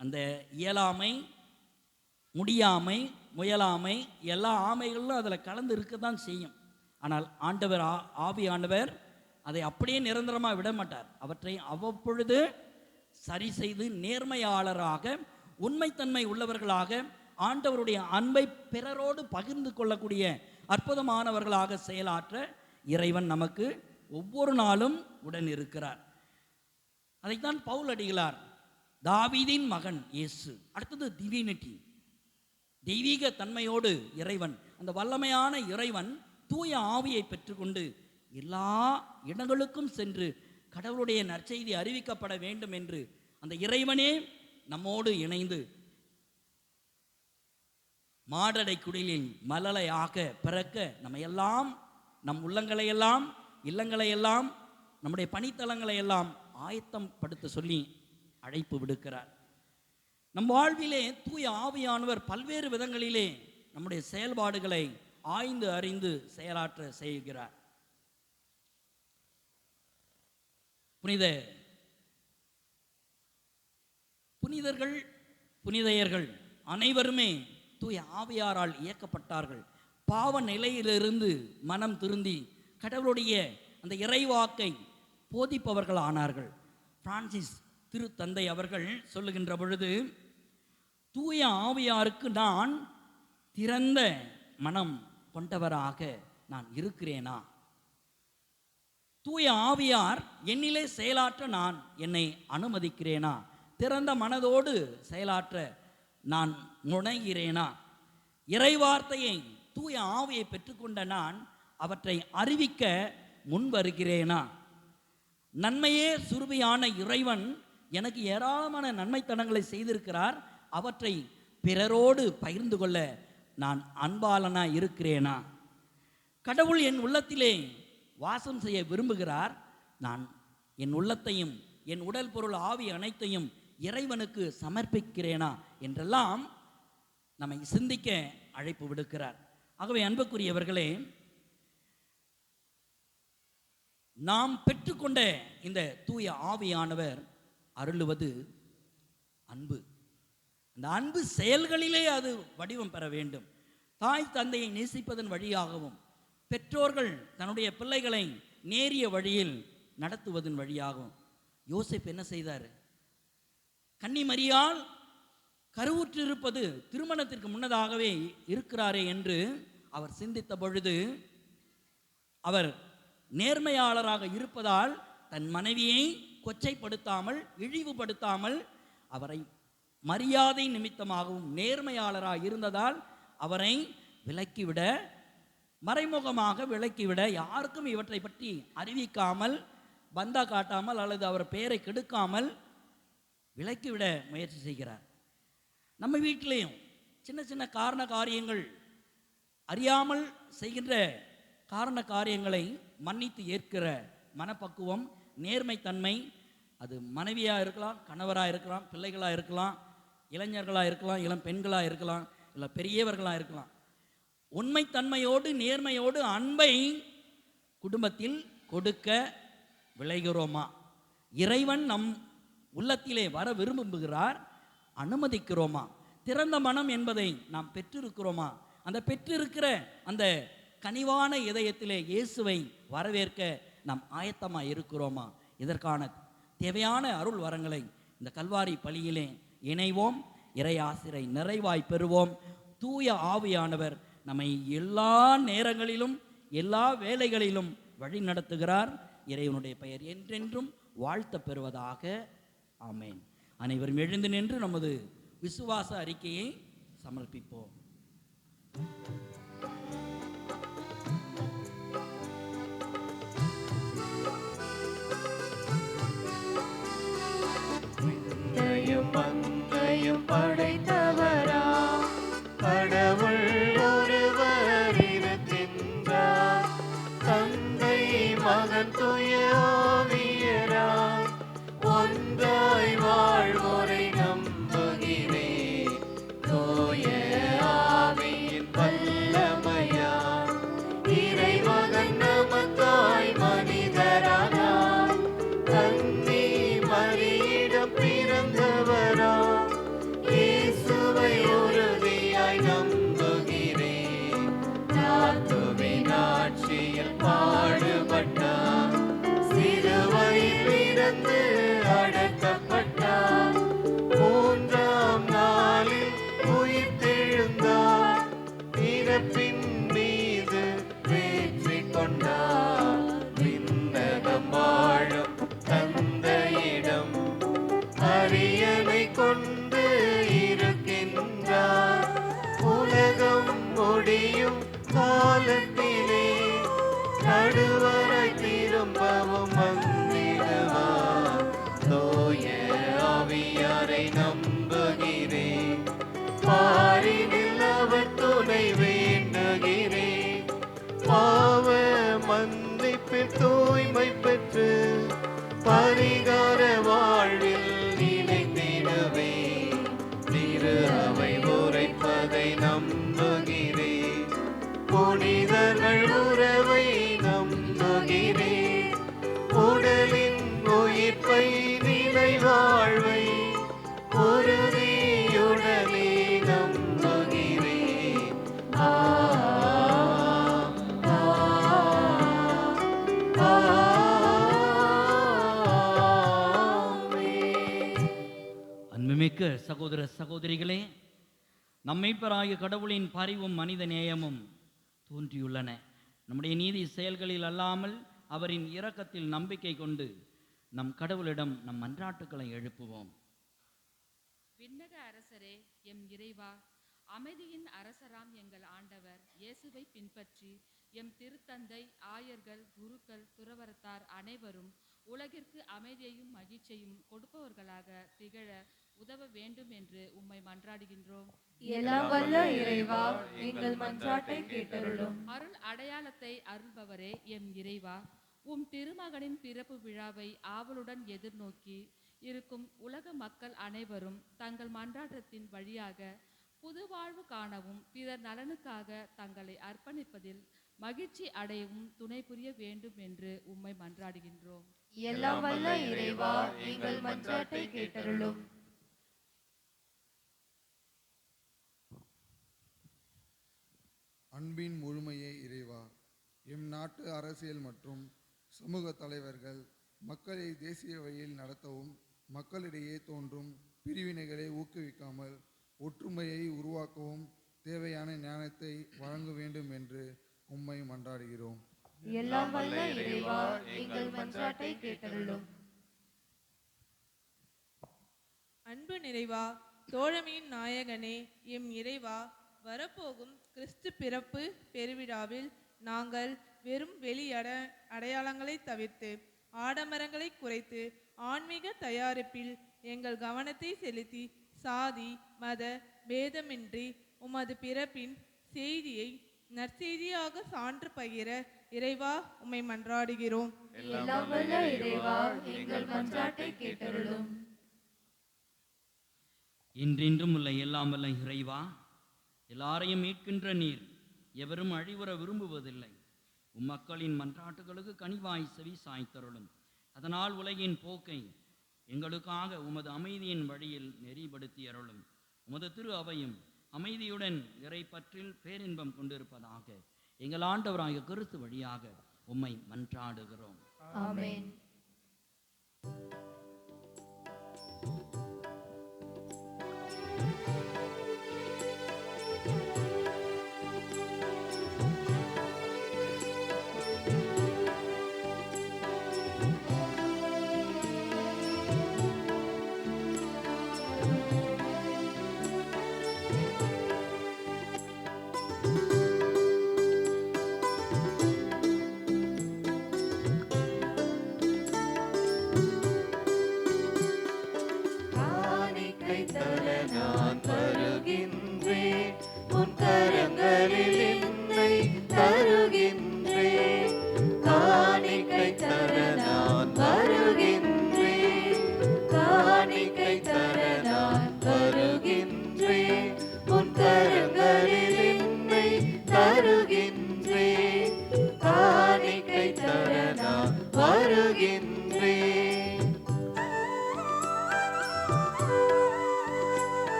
அந்த இயலாமை, முடியாமை, முயலாமை எல்லா ஆமைகளும் அதில் கலந்து இருக்க தான் செய்யும். ஆனால் ஆண்டவர் ஆவியானவர் அதை அப்படியே நிரந்தரமாக விட மாட்டார். அவற்றை அவ்வப்பொழுது சரி செய்து நேர்மையாளராக, உண்மைத்தன்மை உள்ளவர்களாக, ஆண்டவருடைய அன்பை பிறரோடு பகிர்ந்து கொள்ளக்கூடிய அற்புதமானவர்களாக செயலாற்ற இறைவன் நமக்கு ஒவ்வொரு நாளும் உடன் இருக்கிறார். அதைத்தான் பவுல் அடிகளார் தாவீதின் மகன் இயேசு, அடுத்தது டிவினிட்டி, தெய்வீக தன்மையோடு இறைவன், அந்த வல்லமையான இறைவன் தூய ஆவியை பெற்றுக்கொண்டு எல்லா இடங்களுக்கும் சென்று கடவுளுடைய நற்செய்தி அறிவிக்கப்பட வேண்டும் என்று அந்த இறைவனே நம்மோடு இணைந்து மாடடை குடிலில் மலலையாக பிறக்க நம்ம எல்லாம், நம் உள்ளங்களையெல்லாம், இல்லங்களையெல்லாம், நம்முடைய பணித்தலங்களை எல்லாம் ஆயத்தம் படுத்த சொல்லி அழைப்பு விடுக்கிறார். நம் வாழ்விலே தூய ஆவியானவர் பல்வேறு விதங்களிலே நம்முடைய செயல்பாடுகளை ஆய்ந்து அறிந்து செயலாற்ற செய்கிறார். புனிதர்கள், புனிதையர்கள் அனைவருமே தூய ஆவியாரால் இயக்கப்பட்டார்கள். பாவ நிலையிலிருந்து மனம் திருந்தி கடவுளுடைய அந்த இறைவாக்கை போதிப்பவர்கள் ஆனார்கள். பிரான்சிஸ் திருத்தந்தை அவர்கள் சொல்லுகின்ற பொழுது, தூய ஆவியாருக்கு நான் திறந்த மனம் கொண்டவராக நான் இருக்கிறேனா? தூய ஆவியார் என்னிலே செயலாற்ற நான் என்னை அனுமதிக்கிறேனா? திறந்த மனதோடு செயலாற்ற நான் முனைகிறேனா? இறைவார்த்தையை தூய ஆவியை பெற்றுக்கொண்ட நான் அவற்றை அறிவிக்க முன் வருகிறேனா? நன்மையே சுருபியான இறைவன் எனக்கு ஏராளமான நன்மைத்தனங்களை செய்திருக்கிறார். அவற்றை பிறரோடு பகிர்ந்து கொள்ள நான் அன்பாளனா இருக்கிறேனா? கடவுள் என் உள்ளத்திலே வாசம் செய்ய விரும்புகிறார். நான் என் உள்ளத்தையும் என் உடல் பொருள் ஆவி அனைத்தையும் இறைவனுக்கு சமர்ப்பிக்கிறேனா என்றெல்லாம் நம்மை சிந்திக்க அழைப்பு விடுக்கிறார். ஆகவே அன்புக்குரியவர்களே, நாம் பெற்றுக்கொண்ட இந்த தூய ஆவியானவர் அருளுவது அன்பு. அந்த அன்பு செயல்களிலே அது வடிவம் பெற வேண்டும். தாய் தந்தையை நேசிப்பதன் வழியாகவும், பெற்றோர்கள் தன்னுடைய பிள்ளைகளை நேரிய வழியில் நடத்துவதன் வழியாகவும். யோசேப்பு என்ன செய்தார்? கன்னிமரியால் கருவுற்றிருப்பது திருமணத்திற்கு முன்னதாகவே இருக்கிறாரே என்று அவர் சிந்தித்த பொழுது, அவர் நேர்மையாளராக இருப்பதால் தன் மனைவியை கொச்சைப்படுத்தாமல் இழிவுபடுத்தாமல், அவரை மரியாதை நிமித்தமாகவும் நேர்மையாளராக இருந்ததால் அவரை விலக்கிவிட, மறைமுகமாக விலக்கிவிட, யாருக்கும் இவற்றை பற்றி அறிவிக்காமல், பந்தா காட்டாமல் அல்லது அவர் பெயரை கெடுக்காமல் விலக்கிவிட முயற்சி செய்கிறார். நம்ம வீட்டிலையும் சின்ன சின்ன காரண காரியங்கள், அறியாமல் செய்கின்ற காரண காரியங்களை மன்னித்து ஏற்கிற மனப்பக்குவம், நேர்மைத்தன்மை, அது மனைவியாக இருக்கலாம், கணவராக இருக்கலாம், பிள்ளைகளாக இருக்கலாம், இளைஞர்களாக இருக்கலாம், இளம் பெண்களாக இருக்கலாம், இல்லை பெரியவர்களாக இருக்கலாம். உண்மைத்தன்மையோடு நேர்மையோடு அன்பை குடும்பத்தில் கொடுக்க விளைகிறோமா? இறைவன் நம் உள்ளத்திலே வர விரும்புகிறார், அனுமதிக்கிறோமா? திறந்த மனம் என்பதை நாம் பெற்றிருக்கிறோமா? அந்த பெற்றிருக்கிற அந்த கனிவான இதயத்திலே இயேசுவை வரவேற்க நாம் ஆயத்தமாக இருக்கிறோமா? இதற்கான தேவையான அருள் வரங்களை இந்த கல்வாரி பலியிலே இணைவோம். இறை ஆசிரை நிறைவாய் பெறுவோம். தூய ஆவியானவர் நம்மை எல்லா நேரங்களிலும் எல்லா வேளைகளிலும் வழி நடத்துகிறார். இறைவனுடைய பெயர் என்றென்றும் வாழ்த்த பெறுவதாக. ஆமேன். அனைவரும் எழுந்து நின்று நமது விசுவாச அறிக்கையை சமர்ப்பிப்போம். மந்தையும் படைத்தவரா கடவுள் ஒருவர் இருக்கின்றார். தந்தை மகன் தூய ஆவியராய் ஒன்றாய் வாழ்வோரை நம்புகிறேன். தூய ஆவியின் வல்லமையால் இறைமகன் நமக்காய் மனிதரானார். கன்னி மரியிடம் பிறந்தவரா இயேசுவை உறுதியாய் நம்புகிறேன். தாத்துவின் ஆட்சியில் பாடுபட்டார், சிலுவையில் இறந்து அடக்கப்பட்டார், மூன்றாம் நாளில் உயிர்த்தெழுந்தார், இறப்பின் மீது வெற்றி கொண்டார். விண்ணகம் வாழும் தந்தையிடம் அரியணை கொண்டு இருக்கின்றார். உலகம் முடியும் காலத்திலே நடுவராய் திரும்பவும் வந்திடுவார். தூய ஆவியாரை நம்புகிறேன். பாரினில் அவர் துணை வேண்டுகிறேன். பாவ மன்னிப்பில் தூய்மை பெற்று பரிகார வாழ்வில் நிலைத்திடுவேன். திரு அவை உரைப்பதை நம்புகிறேன். புனிதர்கள் உறவை நம்புகிறேன். உடலின் உயிர்ப்பை நிலை வாழ்வை உறுதியுடனே நம்புகிறேன். அன்புமிக்க சகோதர சகோதரிகளே, நம்மைப்பராகிய கடவுளின் பரிவும் மனித நேயமும் தோன்றியுள்ளன. நம்முடைய நீதி செயல்களில் அல்லாமல் அவரின் இரக்கத்தில் நம்பிக்கை கொண்டு நம் கடவுளிடம் நம் மன்றாட்டுக்களை எழுப்புவோம். விண்ணக அரசரே, எம் இறைவா, அமைதியின் அரசராம் எங்கள் ஆண்டவர் இயேசுவை பின்பற்றி எம் திருத்தந்தை, ஆயர்கள், குருக்கள், துறவரத்தார் அனைவரும் உலகிற்கு அமைதியையும் மகிழ்ச்சியையும் கொடுப்பவர்களாக திகழ உதவ வேண்டும் என்று உம்மை மன்றாடுகின்றோம். எல்லாம் வல்ல இறைவா, எங்கள் மன்றாட்டை கேட்டருளும். அருள் அடையாளத்தை அருள்பவரே, எம் இறைவா, உம் திருமகனின் பிறப்பு விழாவை ஆவலுடன் எதிர்நோக்கி இருக்கும் உலக மக்கள் அனைவரும் தங்கள் மன்றாட்டத்தின் வழியாக புது வாழ்வு காணவும் பிறர் நலனுக்காக தங்களை அர்ப்பணிப்பதில் மகிழ்ச்சி அடையவும் துணை புரிய வேண்டும் என்று உம்மை மன்றாடுகின்றோம். எல்லாம் வல்ல இறைவா, எங்கள் மன்றாட்டை கேட்டருளும். அன்பின் முழுமையே இறைவா, எம் நாட்டு அரசியல் மற்றும் சமூக தலைவர்கள் மக்களை தேசிய வழியில் நடத்தவும், மக்களிடையே தோன்றும் பிரிவினைகளை ஊக்குவிக்காமல் ஒற்றுமையை உருவாக்கவும் தேவையான ஞானத்தை வழங்க வேண்டும் என்று உம்மை மன்றாடுகிறோம். எல்லாம் வல்ல இறைவா, எங்கள் மன்றாட்டை கேட்டருளும். அன்பு நிறைவா, தோழமையின் நாயகனே, எம் இறைவா, வரப்போகும் கிறிஸ்து பிறப்பு பெருவிழாவில் நாங்கள் வெறும் வெளி அடையாளங்களை தவிர்த்து ஆடம்பரங்களை குறைத்து ஆன்மீக தயாரிப்பில் எங்கள் கவனத்தை செலுத்தி சாதி மத பேதமின்றி உமது பிறப்பின் செய்தியை நற்செய்தியாக சான்று பகிர இறைவா உம்மை மன்றாடுகிறோம். எல்லாம் வல்ல இறைவா, எங்கள் மன்றாட்டை கேட்டருளும். இன்றின்றும் உள்ள எல்லாம் வல்ல இறைவா, எல்லாரையும் மீட்கின்ற நீர் எவரும் அழிவுற விரும்புவதில்லை. மக்களின் மன்றாட்டுகளுக்கு கனிவாய் செவி சாய்த்தருளும். அதனால் உலகின் போக்கை எங்களுக்காக உமது அமைதியின் வழியில் நெறிப்படுத்தி அருளும். உமது திரு அவையும் அமைதியுடன் இறைப்பற்றில் பேரின்பம் கொண்டிருப்பதாக எங்கள் ஆண்டவராகிய கிறிஸ்து வழியாக உம்மை மன்றாடுகிறோம். ஆமென்.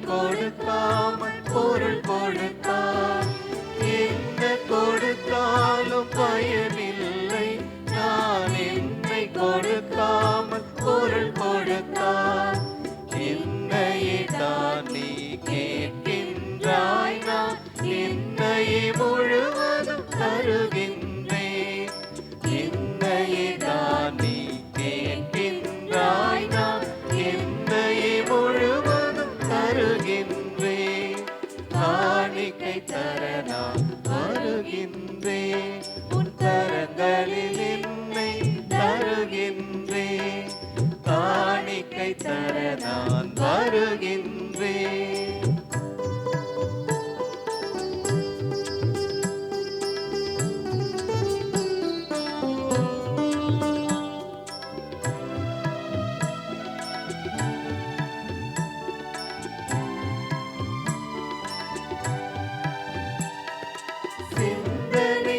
கொடுக்காமல் பொருள் கொடுத்தார். என்ன கொடுத்தாலும் பயனில்லை, நான் என்னை கொடுக்காமல் பொருள் கொடுத்தார். என்னையே தான் நீ கேட்கின்றாய், நான் என்னையே முழுவதும் தருகின்றேன். என்னையே தான் நீ கேட்கின்றாய், நான் என்னையே முழுவதும் தருகின்றேன். காணிக்கை தர நான் வருகின்றேன், உன் கரங்களில் என்னை தருகின்றேன். காணிக்கை தர நான் வருகின்றேன். சிந்தனை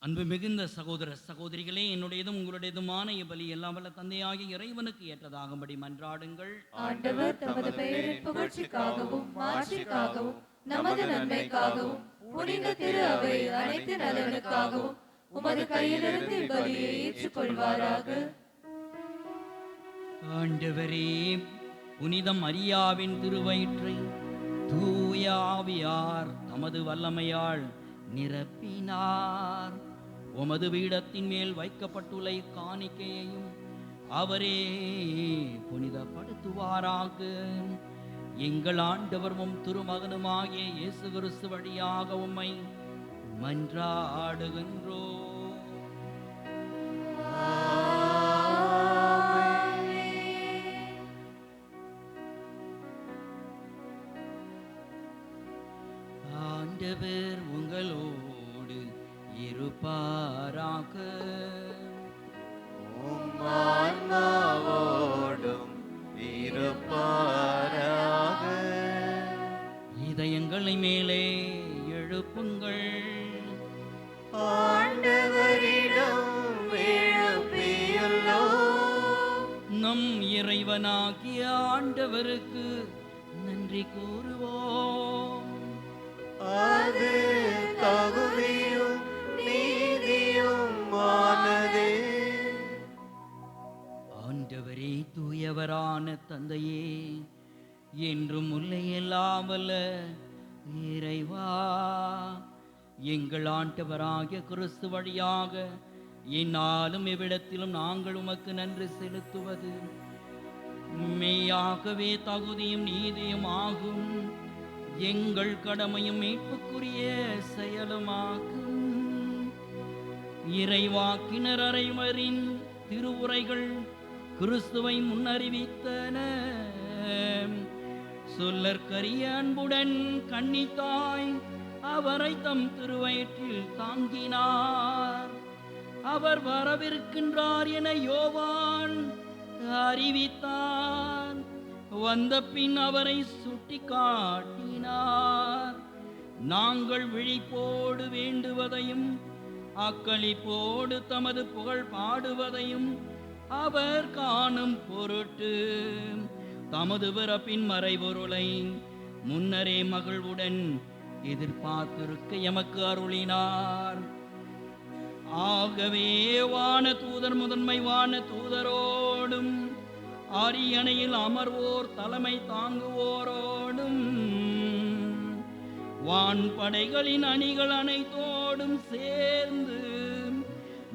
அன்பு மிகுந்த சகோதர சகோதரிகளே, என்னுடையதும் உங்களுடையதுமான இப்பலி எல்லாம் வல்ல தந்தையாகிய இறைவனுக்கு ஏற்றதாகும்படி மன்றாடுங்கள். ஆண்டவர் தமது பெயரின் புகழ்ச்சிக்காகவும் மாட்சிக்காகவும் நமது நன்மைக்காகவும் புனித திரு அவை அனைத்து நலனுக்காகவும் உமது கையிலிருந்து இப்பலியை ஏற்றுக்கொள்வாராக. ஆண்டவரே, புனிதம் மரியாவின் திருவயிற்றை தூய ஆவியார் தமது வல்லமையால் நிரப்பினார். உமது பீடத்தின் மேல் வைக்கப்பட்டுள்ள காணிக்கையையும் அவரே புனிதப்படுத்துவாராக. எங்கள் ஆண்டவரும் திருமகனுமாகிய இயேசு கிறிஸ்து வழியாக உம்மை மன்றாடுகின்றோம். ஆண்டவர் உங்களோடு இருப்பாராக. ஆன்மாவோடும் இருப்பாராக. இதயங்களை மேலே எழுப்புங்கள். ஆண்டவரிடம் எழுப்பியுள்ளோம். நம் இறைவனாகிய ஆண்டவருக்கு நன்றி கூறுவோம். அது தகுதியும் நீதியுமானதே. ஆண்டவரே, தூயவரான தந்தையே, என்றும் முல்லையெல்லாம் வல்ல இறைவா, எங்கள் ஆண்டவராகிய கிறிஸ்து வழியாக என்னாலும் எவ்விடத்திலும் நாங்கள் உமக்கு நன்றி செலுத்துவது மெய்யாகவே தகுதியும் நீதியும் ஆகும். எங்கள் கடமையும் மீட்புக்குரிய செயலுமாகும். இறைவாக்கினர் அனைவரின் திருவுரைகள் கிறிஸ்துவை முன்னறிவித்தன. சொல்லற்கரிய அன்புடன் கன்னித்தாய் அவரை தம் திருவயிற்றில் தாங்கினார். அவர் வரவிருக்கின்றார் என யோவான் அறிவித்தார். வந்த பின் அவரை சுட்டி காட்டினார். நாங்கள் விழிப்போடு வேண்டுவதையும் அக்களிப்போடு தமது புகழ் பாடுவதையும் அவர் காணும் பொருட்டு தமது பிறப்பின் மறைபொருளை முன்னரே மகிழ்வுடன் எதிர்பார்த்திருக்க எமக்கு அருளினார். ஆகவே வான தூதர் முதன்மை வான தூதரோடும் அரியணையில் அமர்வோர் தலைமை தாங்குவோரோடும் வான்படைகளின் அணிகள் அனைத்தோடும் சேர்ந்து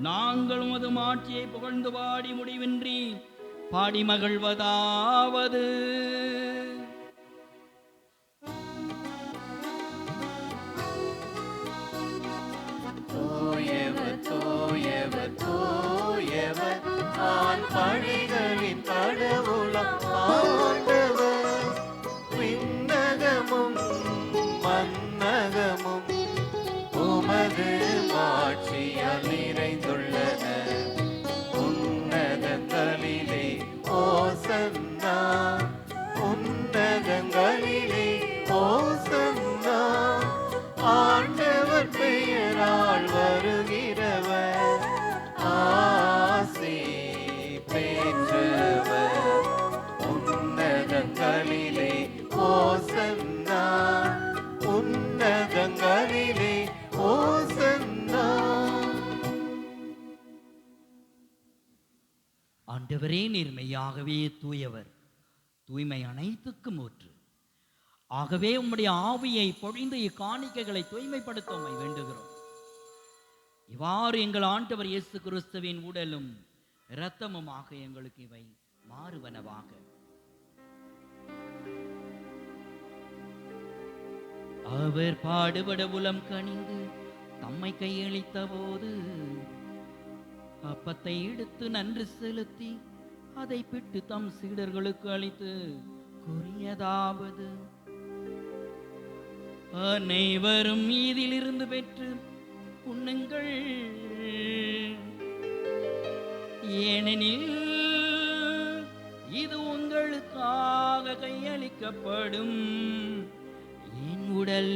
நாங்கள் உமது மாட்சியை புகழ்ந்து பாடி முடிவின்றி பாடி மகிழ்வதாவது: தூயவர் தூயவர் தூயவர் படைகளின் கடவுளாம் ஆண்டவர். விண்ணகமும் மன்னகமும் உமது மாட்சியால் நிறைந்துள்ளன. உன்னதங்களிலே ஓசன்னா, உன்னதங்களிலே ஓசன்னா. ஆண்டவர் பெயரால் வருகிறவர் ஆசி பெற்றவர். உன்னதங்களிலே ஓசன்னா, உன்னதங்களிலே ஓசன்னா. ஆண்டவரே, நீர் மெய்யாகவே தூயவர், தூய்மை அனைத்துக்கும் ஊற்று. ஆகவே உம்முடைய ஆவியை பொழிந்து இக்காணிக்கைகளை தூய்மைப்படுத்த உம்மை வேண்டுகிறோம். இவ்வாறு எங்கள் ஆண்டவர் இயேசு கிறிஸ்துவின் உடலும் இரத்தமுமாக எங்களுக்கு இவை மாறுவனவாக. அவர் பாடுபட உளம் கனிந்து தம்மை கையளித்த போது அப்பத்தை எடுத்து நன்றி செலுத்தி அதை பிட்டு தம் சீடர்களுக்கு அளித்து கூறியதாவது: அனைவரும் இதிலிருந்து பெற்று உண்ணுங்கள், ஏனெனில் இது உங்களுக்காக கையளிக்கப்படும் என் உடல்.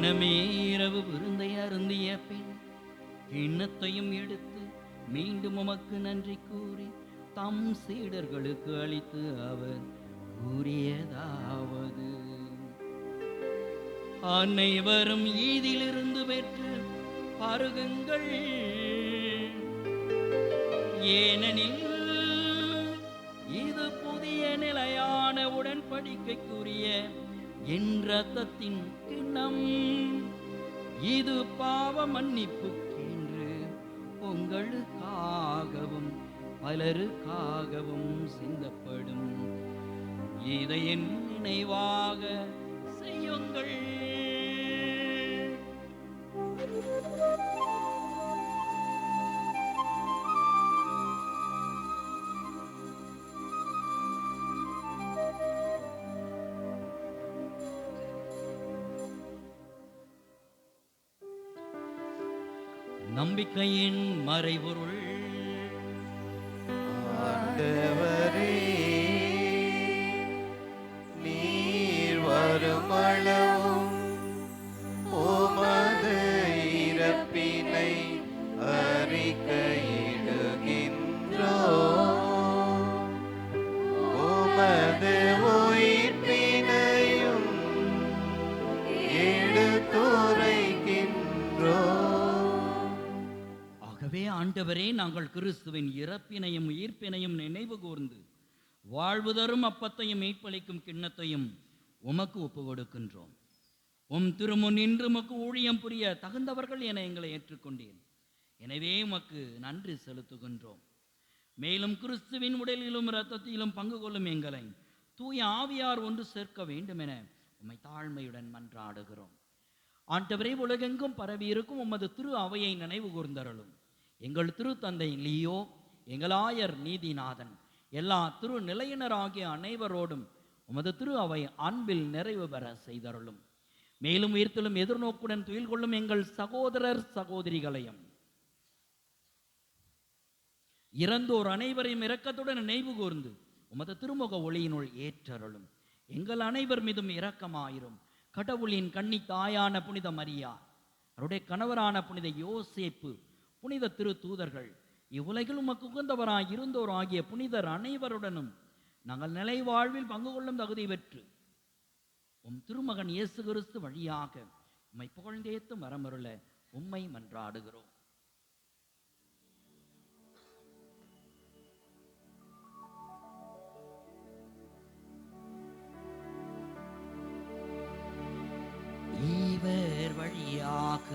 அவ்விதமே இரவு விருந்தை அருந்திய பின் கிண்ணத்தையும் எடுத்து மீண்டும் உமக்கு நன்றி கூறி தம் சீடர்களுக்கு அளித்து அவர் கூறியதாவது: அனைவரும் ஈதிலிருந்து பெற்று பருகுங்கள், ஏனெனில் இது புதிய நிலையான உடன்படிக்கைக்குரிய என் இரத்தத்தின் கிண்ணம். இது பாவ மன்னிப்புக்கென்று உங்களுக்காகவும் பலருக்காகவும் சிந்தப்படும். இதை என் நினைவாக செய்யுங்கள். நம்பிக்கையின் மறைபொருள். ஆண்டவரே, நீர் வருமளவும் உமது இறப்பினை அறிக்கையிடுகின்றோம், உமது உயிர்ப்பினையும் எடுத்துரைக்கின்றோம். ஆகவே ஆண்டவரே, நாங்கள் கிறிஸ்துவின் இறப்பினையும் உயிர்ப்பினையும் நினைவு கூர்ந்து வாழ்வு தரும் அப்பத்தையும் மீட்பளிக்கும் கிண்ணத்தையும் உமக்கு ஒப்பு கொடுக்கின்றோம். உம் திருமுன் நின்று உமக்கு ஊழியம் புரிய தகுந்தவர்கள் என எங்களை ஏற்றுக்கொண்டேன். எனவே உமக்கு நன்றி செலுத்துகின்றோம். மேலும் கிறிஸ்துவின் உடலிலும் இரத்தத்திலும் பங்கு கொள்ளும் எங்களை தூய ஆவியார் ஒன்று சேர்க்க வேண்டும் என உம்மை தாழ்மையுடன் மன்றாடுகிறோம். ஆண்டவரே, உலகெங்கும் பரவி இருக்கும் உமது திரு அவையை நினைவு கூர்ந்தருளும். எங்கள் திருத்தந்தை லியோ, எங்களாயர் நீதிநாதன், எல்லா திரு நிலையினராகிய அனைவரோடும் உமது திரு அவை அன்பில் நிறைவு பெற செய்தருளும். மேலும் உயிர்த்தலும் எதிர்நோக்குடன் துயில் கொள்ளும் எங்கள் சகோதரர் சகோதரிகளையும் இறந்தோர் அனைவரையும் இரக்கத்துடன் நினைவு கூர்ந்து உமது திருமுக ஒளியினுள் ஏற்றருளும். எங்கள் அனைவர் மீதும் இரக்கமாயிரும். கடவுளின் கன்னி தாயான புனித மரியா, அவருடைய கணவரான புனித யோசேப்பு, புனித திரு தூதர்கள், இவ்வுலகில் உமக்கு உகந்தவராய் இருந்தோர் ஆகிய புனிதர் அனைவருடனும் நாங்கள் நிலை வாழ்வில் பங்கு கொள்ளும் தகுதி பெற்று உம் திருமகன் இயேசு கிறிஸ்து வழியாக உம்மை புகழ்ந்தேத்து மரமருள உம்மை மன்றாடுகிறோம். இவர் வழியாக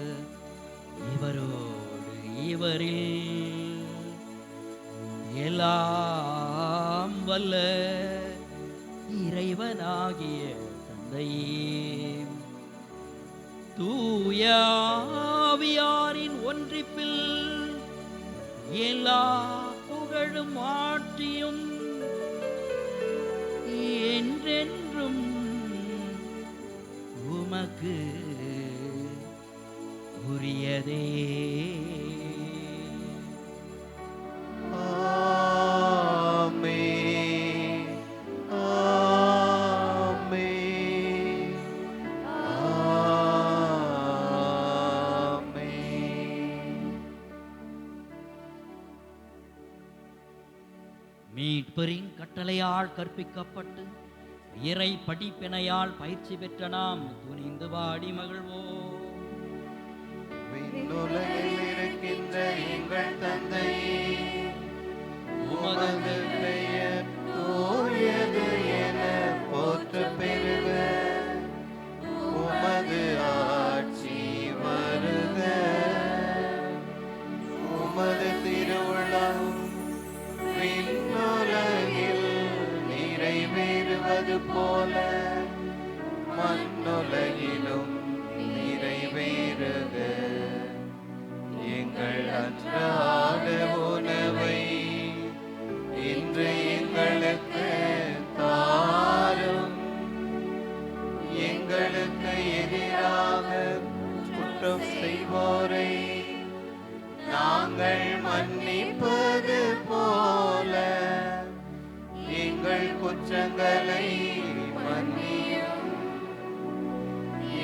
இவரோடு இவரில் எல்லாம் வல்ல இறைவனாகிய தந்தையே, தூய ஆவியாரின் ஒன்றிப்பில் எல்லா புகழும் ஆட்சியும் என்றென்றும் உமக்கு உரியதே. ஆமென், ஆமென், ஆமென். மீட்பரின் கட்டளையால் கற்பிக்கப்பட்டு இறை படிப்பினையால் பயிற்சி பெற்ற நாம் துணிந்து பாடி மகிழ்வோம். விண்ணுலகில் இருக்கின்ற எங்கள் தந்தையே, உமது பெயர் தூயது என போற்றப் பெறுக. உமது ஆட்சி வருக. உமது திருவுளம் விண்ணுலகில் நிறைவேறுவது போல மண்ணுலகிலும் நிறைவேறுக. எங்கள் அன்றாட உணவை இன்று எங்களுக்கு தாரும். எங்களுக்கு எதிராக குற்றம் செய்வோரை நாங்கள் மன்னிப்பது போல எங்கள் குற்றங்களை மன்னியும்.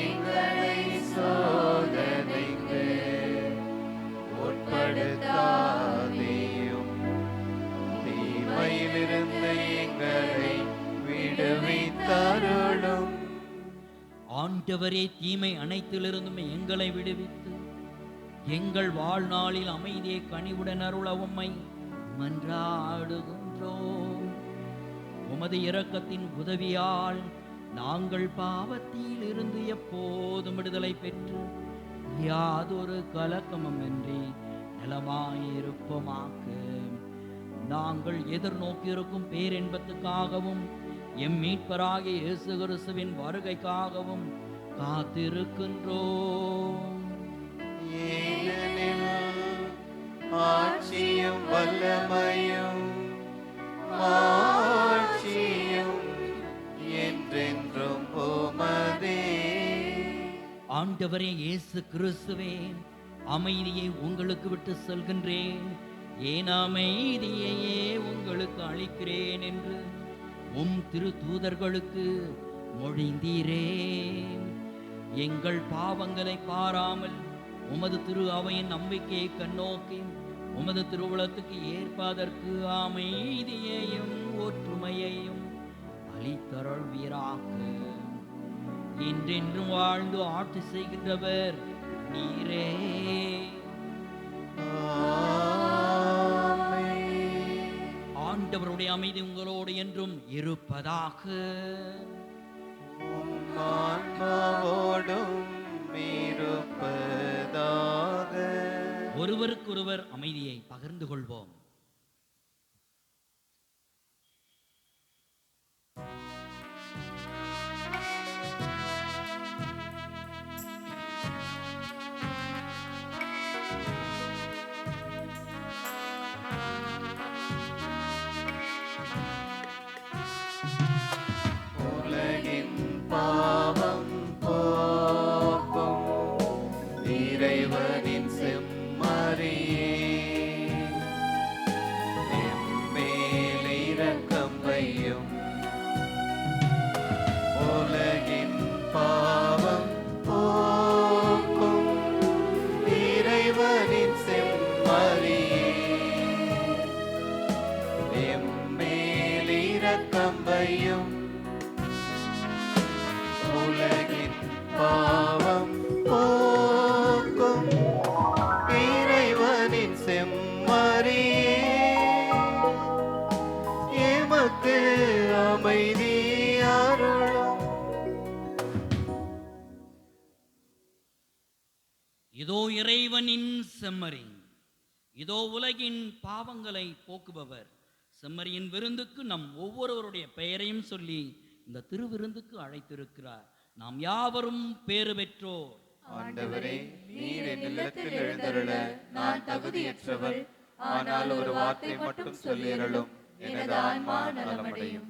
எங்களை ஆண்டவரே, தீமை அனைத்திலிருந்தும் எங்களை விடுவித்து எங்கள் வாழ்நாளில் அமைதியை கனிவுடன் அருள உம்மை மன்றாடுகின்றோம். உமது இரக்கத்தின் உதவியால் நாங்கள் பாவத்தில் இருந்து எப்போதும் விடுதலை பெற்று யாதொரு கலக்கமுமின்றி நலமாயிருப்போமாக. நாங்கள் எதிர்நோக்கியிருக்கும் பேரின்பத்துக்காகவும் எம் மீட்பராகிய இயேசு கிறிஸ்துவின் வருகைக்காகவும் காத்திருக்கின்றோம். ஏனெனில் ஆட்சியும் வல்லமையும் மாட்சியும் என்றென்றும் உமதே. ஆண்டவரே இயேசு கிறிஸ்துவே, அமைதியை உங்களுக்கு விட்டு செல்கின்றேன், என் அமைதியையே உங்களுக்கு அளிக்கிறேன் என்று உம் திரு தூதர்களுக்கு மொழிந்தீரே. எங்கள் பாவங்களை பாராமல் உமது திரு அவையின் நம்பிக்கையை கண்ணோக்கி உமது திருவுளத்துக்கு ஏற்பதற்கு அமைதியையும் ஒற்றுமையையும் அளித்தருள்வீராக. என்றென்றும் வாழ்ந்து ஆட்சி செய்கின்றவர் நீரே. ஆண்டவருடைய அமைதி உங்களோடு என்றும் இருப்பதாக. ஆன்மாவோடும் இருப்பதாக. ஒருவருக்கொருவர் அமைதியை பகிர்ந்து கொள்வோம். உலகின் பாவம் போக்கும் இறைவனின் செம்மறியே, எம்மேல் இரக்கம் வையும். உலகின் பாவம் போக்கும் இறைவனின் செம்மறியே, எம்மேல் இரக்கம் வையும். உலகின் பாவம் போக்கும் இறைவனின் செம்மறியே, எமக்கு அமைதி அருளும். இதோ இறைவனின் செம்மறி, இதோ உலகின் பாவங்களை போக்குபவர். செம்மறியின் விருந்துக்கு நம் ஒவ்வொருவருடைய பெயரையும் சொல்லி இந்த திருவிருந்துக்கு அழைத்திருக்கிறார். நாம் யாவரும் பேறு பெற்றோர். ஆண்டவரே, நீர் என் இல்லத்தில் எழுந்தருள நான் தகுதியற்றவள். ஆனால் ஒரு வார்த்தை மட்டும் சொல்லியருளும், எனது ஆன்மா நலமடையும்.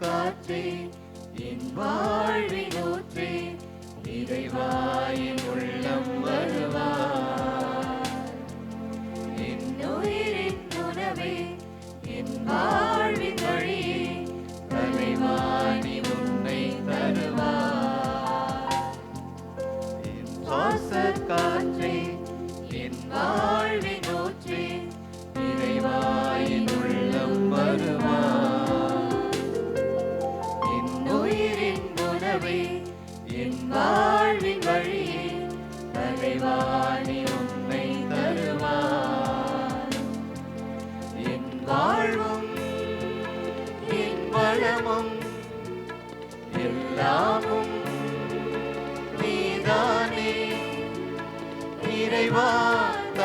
காற்றே, என் வாழ்வின் ஊற்றே, இறைவா என் உள்ளம் வருவார். என் உயிரின் உணவே, என் வாழ்வின் வழியே, தலைவா நீ உன்னை தருவார். என் சுவாச காற்றே, என் வாழ்வின் ஊற்றே, இறைவா என் உள்ளம் வருவார்.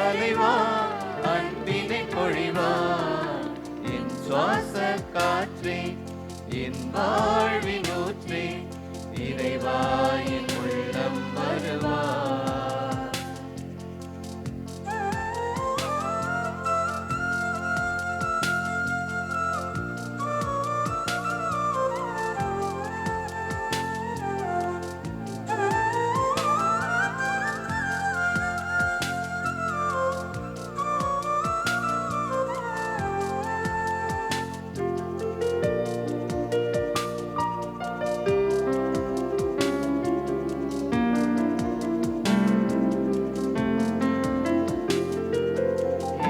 தலைவா அன்பினை பொழிவார். என் சுவாச காற்றே என் வாழ்வின் ஊற்றே இறைவா என் உள்ளம் வருவார்.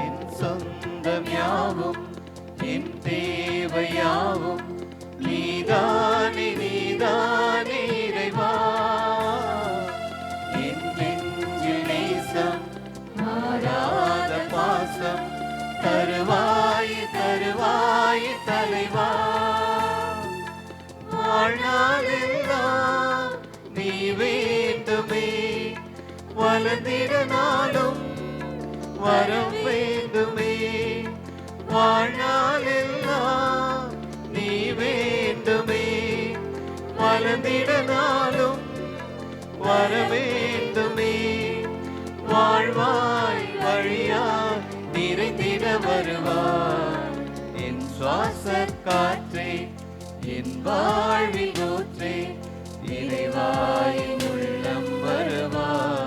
என் சொந்தம் யாவும் என் தேவையாவும் நீதானே நீதானே இறைவா. என் நெஞ்சில் நேசம் மாறாத பாசம் தருவாய் தருவாய் தலைவா. வாழ்நாளெல்லாம் நீ வேண்டுமே வளர்ந்திட நாளும் வரம் வேண்டுமே. வாழ்நாளெல்லாம் நீ வேண்டுமே வளர்ந்திட நாளும் வர வேண்டுமே. வாழ்வாய் வழியாய் நிறைந்திட வருவார். என் சுவாச காற்றே என் வாழ்வில் ஊற்றே இறைவா என் உள்ளம் வருவார்.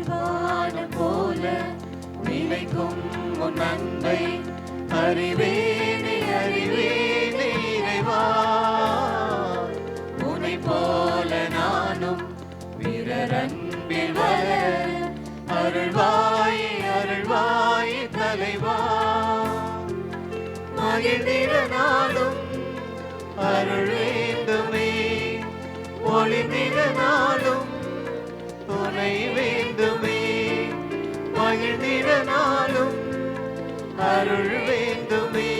வானம் போல நிலைக்கும் உன் அன்பை அறிவேனே அறிவேனே இறைவா. உன்னை போல நானும் பிறர் அன்பில் வளர அருள்வாயே அருள்வாயே தலைவா. மகிழ்ந்திட நாளும் அருள் வேண்டுமே ஒளிந்திட நாளும் துணை வேண்டுமே. மகிழ்ந்திட நாளும் அருள் வேண்டுமே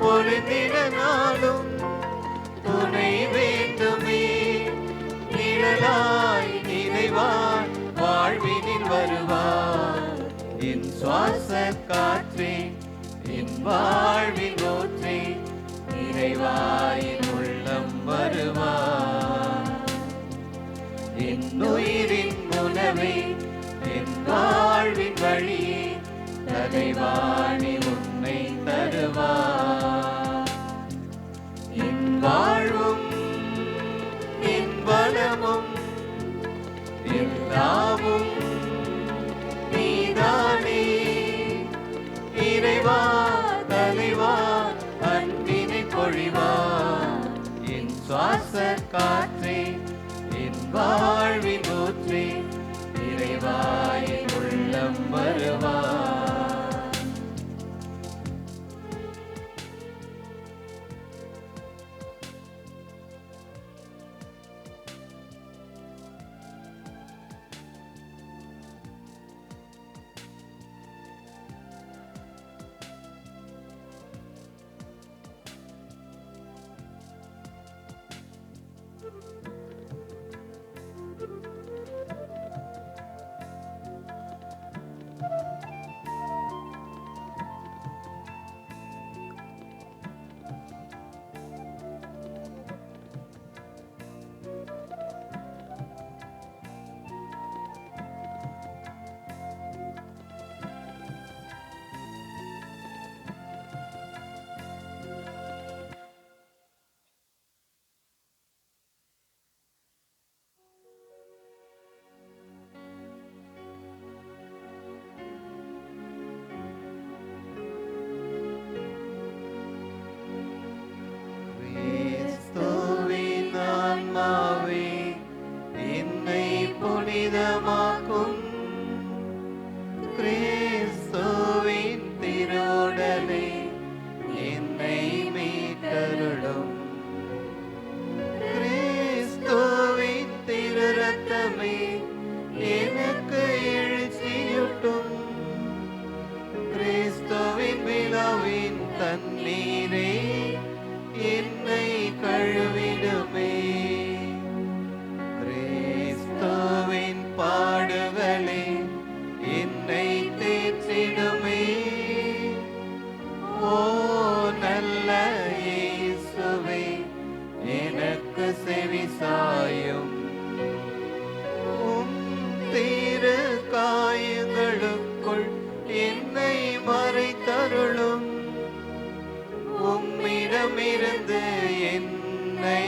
ஒளிந்திட நாளும் துணை வேண்டுமே. நிழலாய் நினைவாய் வாழ்வினில் வருவார். என் சுவாச காற்றே என் வாழ்வின் ஊற்றே இறைவா என் உள்ளம் வருவார். என் உயிரின் உணவே என் வாழ்வின் வழியே தலைவாணி உன்னை தருவார். என் வாழ்வும் என் பலமும் எல்லாமும் நீதானே இறைவா தலைவா அன்பினை பொழிவார். என் சுவாச காற்றே என் வாழ்வின் ஊற்றே இறைவா என் உள்ளம் வருவார். இரத்தமே எனக்கு எழுச்சியூட்டும். கிறிஸ்துவின் விழாவின் தண்ணீரே என்னை கழுவிடுமே. கிறிஸ்துவின் பாடுகளே என்னை தேற்றிடுமே. ஓ நல்ல இயேசுவே, எனக்கு செவிசாயும். உம் திரு காயங்களுக்குள் என்னை மறைத்தருளும். உம்மிடமிருந்து என்னை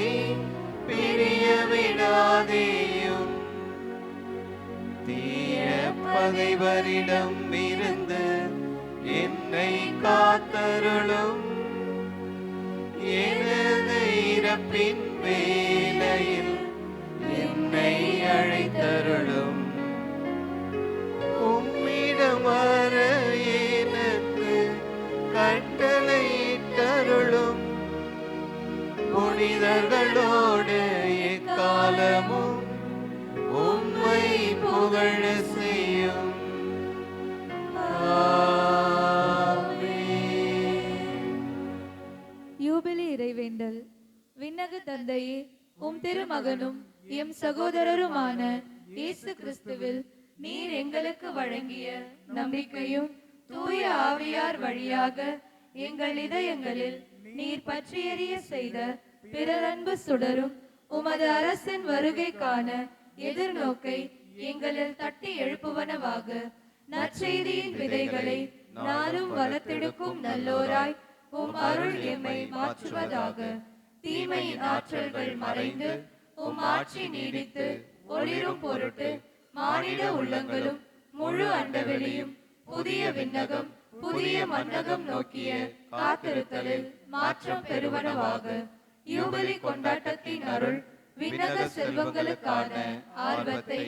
பிரிய விடாதேயும். தீய பகைவரிடம் இருந்து என்னை காத்தருளும். எனது இறப்பின் வேளையில் என்னை அழைத்தருளும். உம்மிடம் வர எனக்கு கட்டளையிட்டருளும். புனிதர்களோடு எக்காலமும் உம்மை புகழ செய்யும். யூபிலி இறைவேண்டல். விண்ணக தந்தையே, உம் திருமகனும் எம் சகோதரருமான இயேசு கிறிஸ்துவில் நீர் எங்களுக்கு வழங்கிய நம்பிக்கையும் தூய ஆவியார் வழியாக எங்கள் இதயங்களில் நீர் பற்றி எரிய செய்த பிறரன்பு சுடரும் உமது அரசின் வருகைக்கான எதிர்நோக்கை எங்களில் தட்டி எழுப்புவனவாக நற்செய்தியின் விதைகளை நாளும் வளர்த்தெடுக்கும் நல்லோராய் உம் அருள் எம்மை மாற்றுவதாக. தீமையின் ஆற்றல்கள் மறைந்து உம் ஆட்சி நீடித்து ஒளிரும் பொருட்டு மானிட உள்ளங்களும் முழு அண்டவெளியும் புதிய விண்ணகம் புதிய மன்னகம் நோக்கிய காத்திருத்தலில் மாற்றம் பெறுவனவாக. யூபிலி கொண்டாட்டத்தின் அருள் விண்ணக செல்வங்களுக்கான ஆர்வத்தை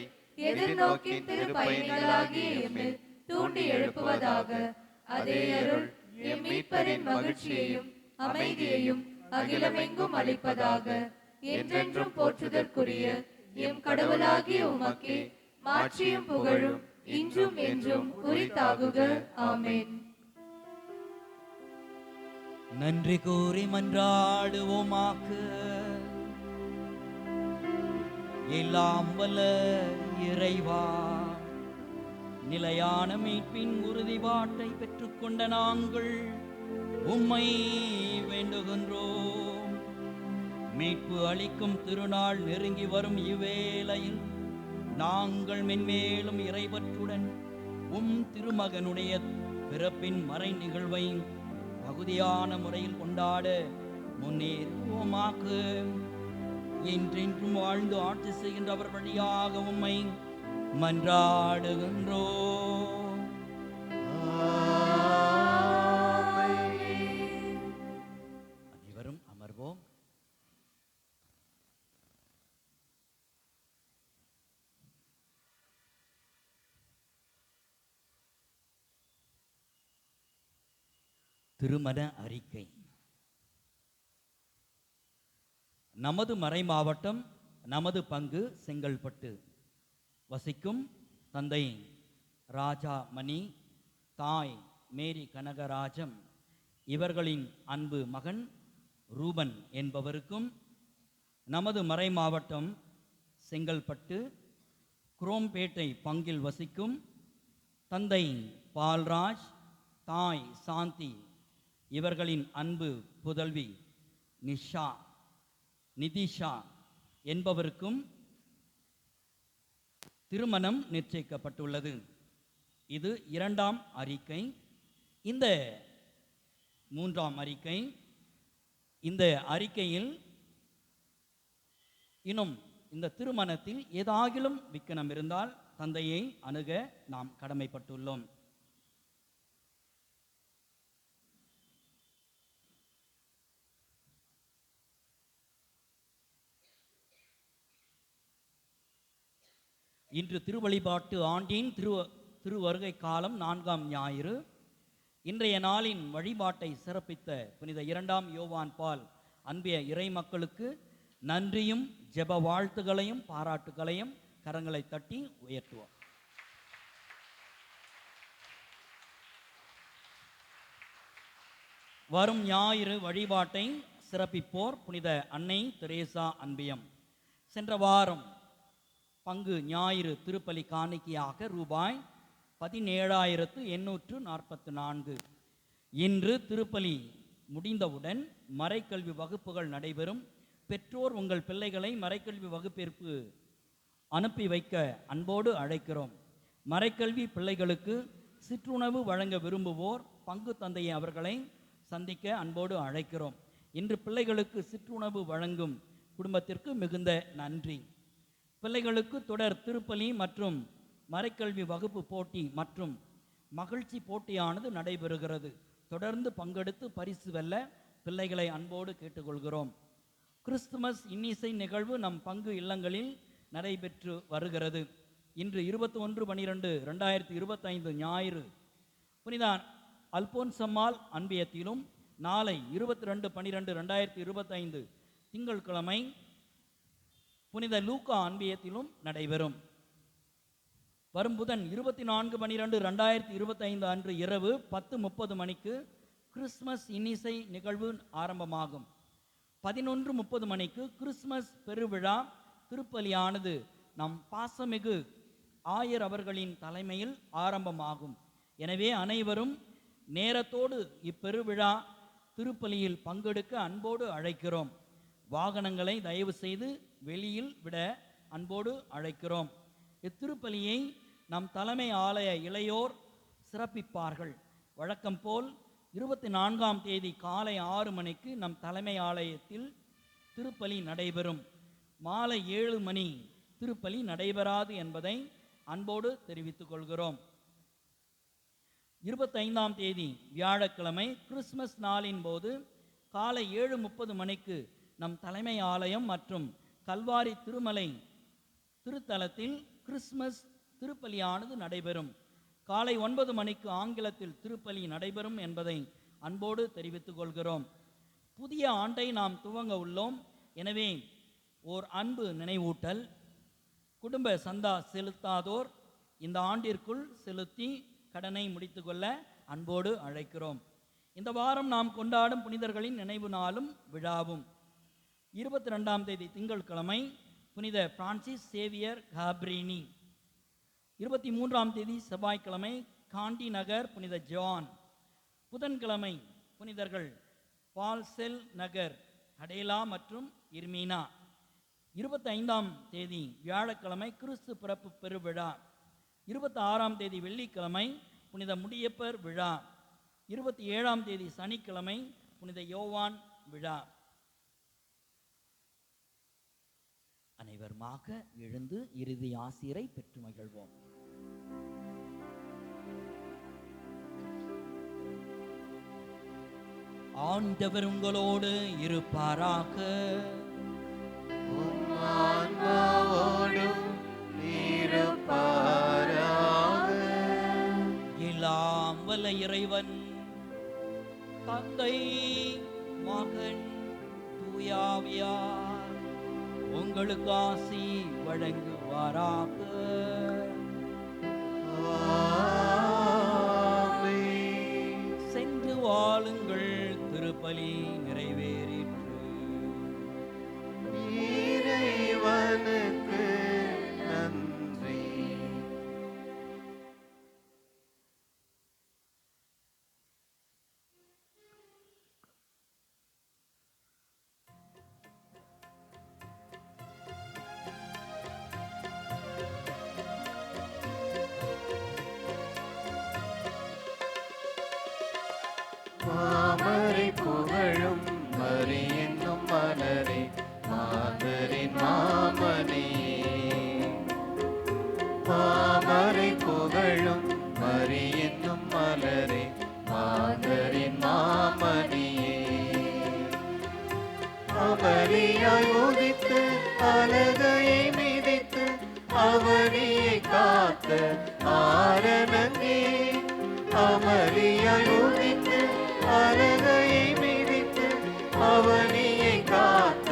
எதிர்நோக்கின் திருப்பயணிகளாகிய எம்மில் தூண்டி எழுப்புவதாக. அதே அருள் எம் மீட்பரின் மகிழ்ச்சியையும் அமைதியையும் அகிலமெங்கும் அளிப்பதாக. என்றென்றும் போற்றுதற்குரிய எம் கடவுளாகிய உமக்கே மாட்சியும் புகழும் இன்றும் என்றும் உரித்தாகுக. ஆமென். நன்றி கூறி மன்றாடுவோமாக்கு. எல்லாம் வல்ல இறைவா, நிலையான மீட்பின் உறுதிப்பாட்டை பெற்றுக்கொண்ட நாங்கள் உம்மை வேண்டுகின்றோம். மீட்பு அளிக்கும் திருநாள் நெருங்கி வரும் இவ்வேளையில் நாங்கள் மென்மேலும் இறைவற்றுடன் உம் திருமகனுடைய பிறப்பின் மறை நிகழ்வை தகுதியான முறையில் கொண்டாட முன்னேறுவோமாக்கு. என்றென்றும் வாழ்ந்து ஆட்சி செய்கின்றவர் வழியாக உம்மை மன்றாடுகின்றோம். அனைவரும் அமர்வோம். திருமண அறிக்கை. நமது மறை மாவட்டம், நமது பங்கு செங்கல்பட்டு. வசிக்கும் தந்தை ராஜா மணி, தாய் மேரி கனகராஜம், இவர்களின் அன்பு மகன் ரூபன் என்பவருக்கும், நமது மறை மாவட்டம் செங்கல்பட்டு குரோம்பேட்டை பங்கில் வசிக்கும் தந்தை பால்ராஜ், தாய் சாந்தி, இவர்களின் அன்பு புதல்வி நிதிஷா என்பவருக்கும் திருமணம் நிச்சயிக்கப்பட்டுள்ளது. இது இரண்டாம் அறிக்கை. இந்த மூன்றாம் அறிக்கை. இந்த அறிக்கையில் இன்னும் இந்த திருமணத்தில் ஏதாகிலும் விக்கனம் இருந்தால் தந்தையை அணுக நாம் கடமைப்பட்டுள்ளோம். இன்று திருவழிபாட்டு ஆண்டின் திருவருகை காலம் 4ஆம் ஞாயிறு. இன்றைய நாளின் வழிபாட்டை சிறப்பித்த புனித 2ஆம் யோவான் பால் அன்பிய இறை மக்களுக்கு நன்றியும் ஜெப வாழ்த்துகளையும் பாராட்டுகளையும் கரங்களை தட்டி உயர்த்துவோம். வரும் ஞாயிறு வழிபாட்டை சிறப்பிப்போர் புனித அன்னை தெரேசா அன்பியம். சென்ற வாரம் பங்கு ஞாயிறு திருப்பலி காணிக்கையாக ரூபாய் 17,844. இன்று திருப்பலி முடிந்தவுடன் மறைக்கல்வி வகுப்புகள் நடைபெறும். பெற்றோர் உங்கள் பிள்ளைகளை மறைக்கல்வி வகுப்பிற்கு அனுப்பி வைக்க அன்போடு அழைக்கிறோம். மறைக்கல்வி பிள்ளைகளுக்கு சிற்றுணவு வழங்க விரும்புவோர் பங்கு தந்தையை அவர்களை சந்திக்க அன்போடு அழைக்கிறோம். இன்று பிள்ளைகளுக்கு சிற்றுணவு வழங்கும் குடும்பத்திற்கு மிகுந்த நன்றி. பிள்ளைகளுக்கு தொடர் திருப்பலி மற்றும் மறைக்கல்வி வகுப்பு போட்டி மற்றும் மகிழ்ச்சி போட்டியானது நடைபெறுகிறது. தொடர்ந்து பங்கெடுத்து பரிசு வெல்ல பிள்ளைகளை அன்போடு கேட்டுக்கொள்கிறோம். கிறிஸ்துமஸ் இன்னிசை நிகழ்வு நம் பங்கு இல்லங்களில் நடைபெற்று வருகிறது. இன்று 21/12/2025 ஞாயிறு புனித அல்போன்சம்மாள் அன்பியத்திலும், நாளை 22/12/2025 திங்கட்கிழமை புனித லூக்கா அன்பியத்திலும் நடைபெறும். வரும் புதன் 24/12/2025 அன்று இரவு 10:30 மணிக்கு கிறிஸ்துமஸ் இன்னிசை நிகழ்வு ஆரம்பமாகும். 11:30 மணிக்கு கிறிஸ்துமஸ் பெருவிழா திருப்பலியானது நம் பாசமிகு ஆயர் அவர்களின் தலைமையில் ஆரம்பமாகும். எனவே அனைவரும் நேரத்தோடு இப்பெருவிழா திருப்பலியில் பங்கெடுக்க அன்போடு அழைக்கிறோம். வாகனங்களை தயவு செய்து வெளியில் விட அன்போடு அழைக்கிறோம். இத்திருப்பலியை நம் தலைமை ஆலய இளையோர் சிறப்பிப்பார்கள். வழக்கம் போல் 24ஆம் தேதி காலை 6 மணிக்கு நம் தலைமை ஆலயத்தில் திருப்பலி நடைபெறும். மாலை 7 மணி திருப்பலி நடைபெறாது என்பதை அன்போடு தெரிவித்துக் கொள்கிறோம். 25ஆம் தேதி வியாழக்கிழமை கிறிஸ்துமஸ் நாளின் போது காலை 7:30 மணிக்கு நம் தலைமை ஆலயம் மற்றும் கல்வாரி திருமலை திருத்தலத்தில் கிறிஸ்துமஸ் திருப்பலியானது நடைபெறும். காலை 9 மணிக்கு ஆங்கிலத்தில் திருப்பலி நடைபெறும் என்பதை அன்போடு தெரிவித்துக் கொள்கிறோம். புதிய ஆண்டை நாம் துவங்க உள்ளோம். எனவே ஓர் அன்பு நினைவூட்டல்: குடும்ப சந்தா செலுத்தாதோர் இந்த ஆண்டிற்குள் செலுத்தி கடனை முடித்துக்கொள்ள அன்போடு அழைக்கிறோம். இந்த வாரம் நாம் கொண்டாடும் புனிதர்களின் நினைவு நாளும் விழாவும்: 22ஆம் தேதி திங்கட்கிழமை புனித பிரான்சிஸ் சேவியர் காப்ரினி. 23ஆம் தேதி செவ்வாய்க்கிழமை காண்டி நகர் புனித ஜான். புதன்கிழமை புனிதர்கள் பால்செல் நகர் அடேலா மற்றும் இர்மீனா. 25ஆம் தேதி வியாழக்கிழமை கிறிஸ்து பிறப்பு பெருவிழா. 26ஆம் தேதி வெள்ளிக்கிழமை புனித முடியப்பர் விழா. 27ஆம் தேதி சனிக்கிழமை புனித யோவான் விழா. அனைவருமாக எழுந்து இறுதி ஆசிரை பெற்று மகிழ்வோம். ஆண்டவர் உங்களோடு இருப்பாராக. எல்லாம் வல்ல இறைவன் தந்தை மகன் தூயாவியார் உங்களுக்கு ஆசி வழங்குவாராக. சென்று வாழுங்கள், திருப்பலி நிறைவேறிற்று. இறைவனுக்கு நன்றி. மாமரை புகழும் மரி என்னும் மலரே, மாதரின் மாமணியே. மாமரை புகழும் மரி என்னும் மலரே, மாதரின் மாமணியே. அமரியாய் உதித்து அலகையை மிதித்து அவனியை காத்த ஆரணங்கே. அமரியாய் உதித்து அலகையை மிதித்து அவனியை காத்த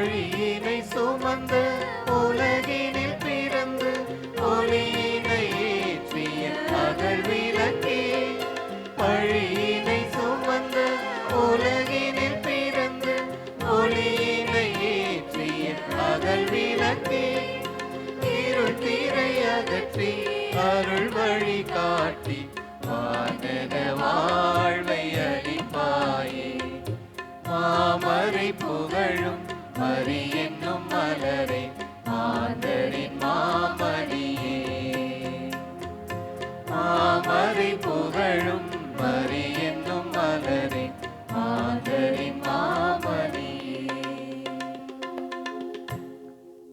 பழியினை சுமந்த உலகினில் பிறந்து ஒளியினை ஏற்றிய அகல் விளக்கே, பழியினை சுமந்த உலகினில் பிறந்து ஒளியினை ஏற்றிய அகல் விளக்கே, இருள் திரை அகற்றி அருள் வழி காட்டி வானக வாழ்வு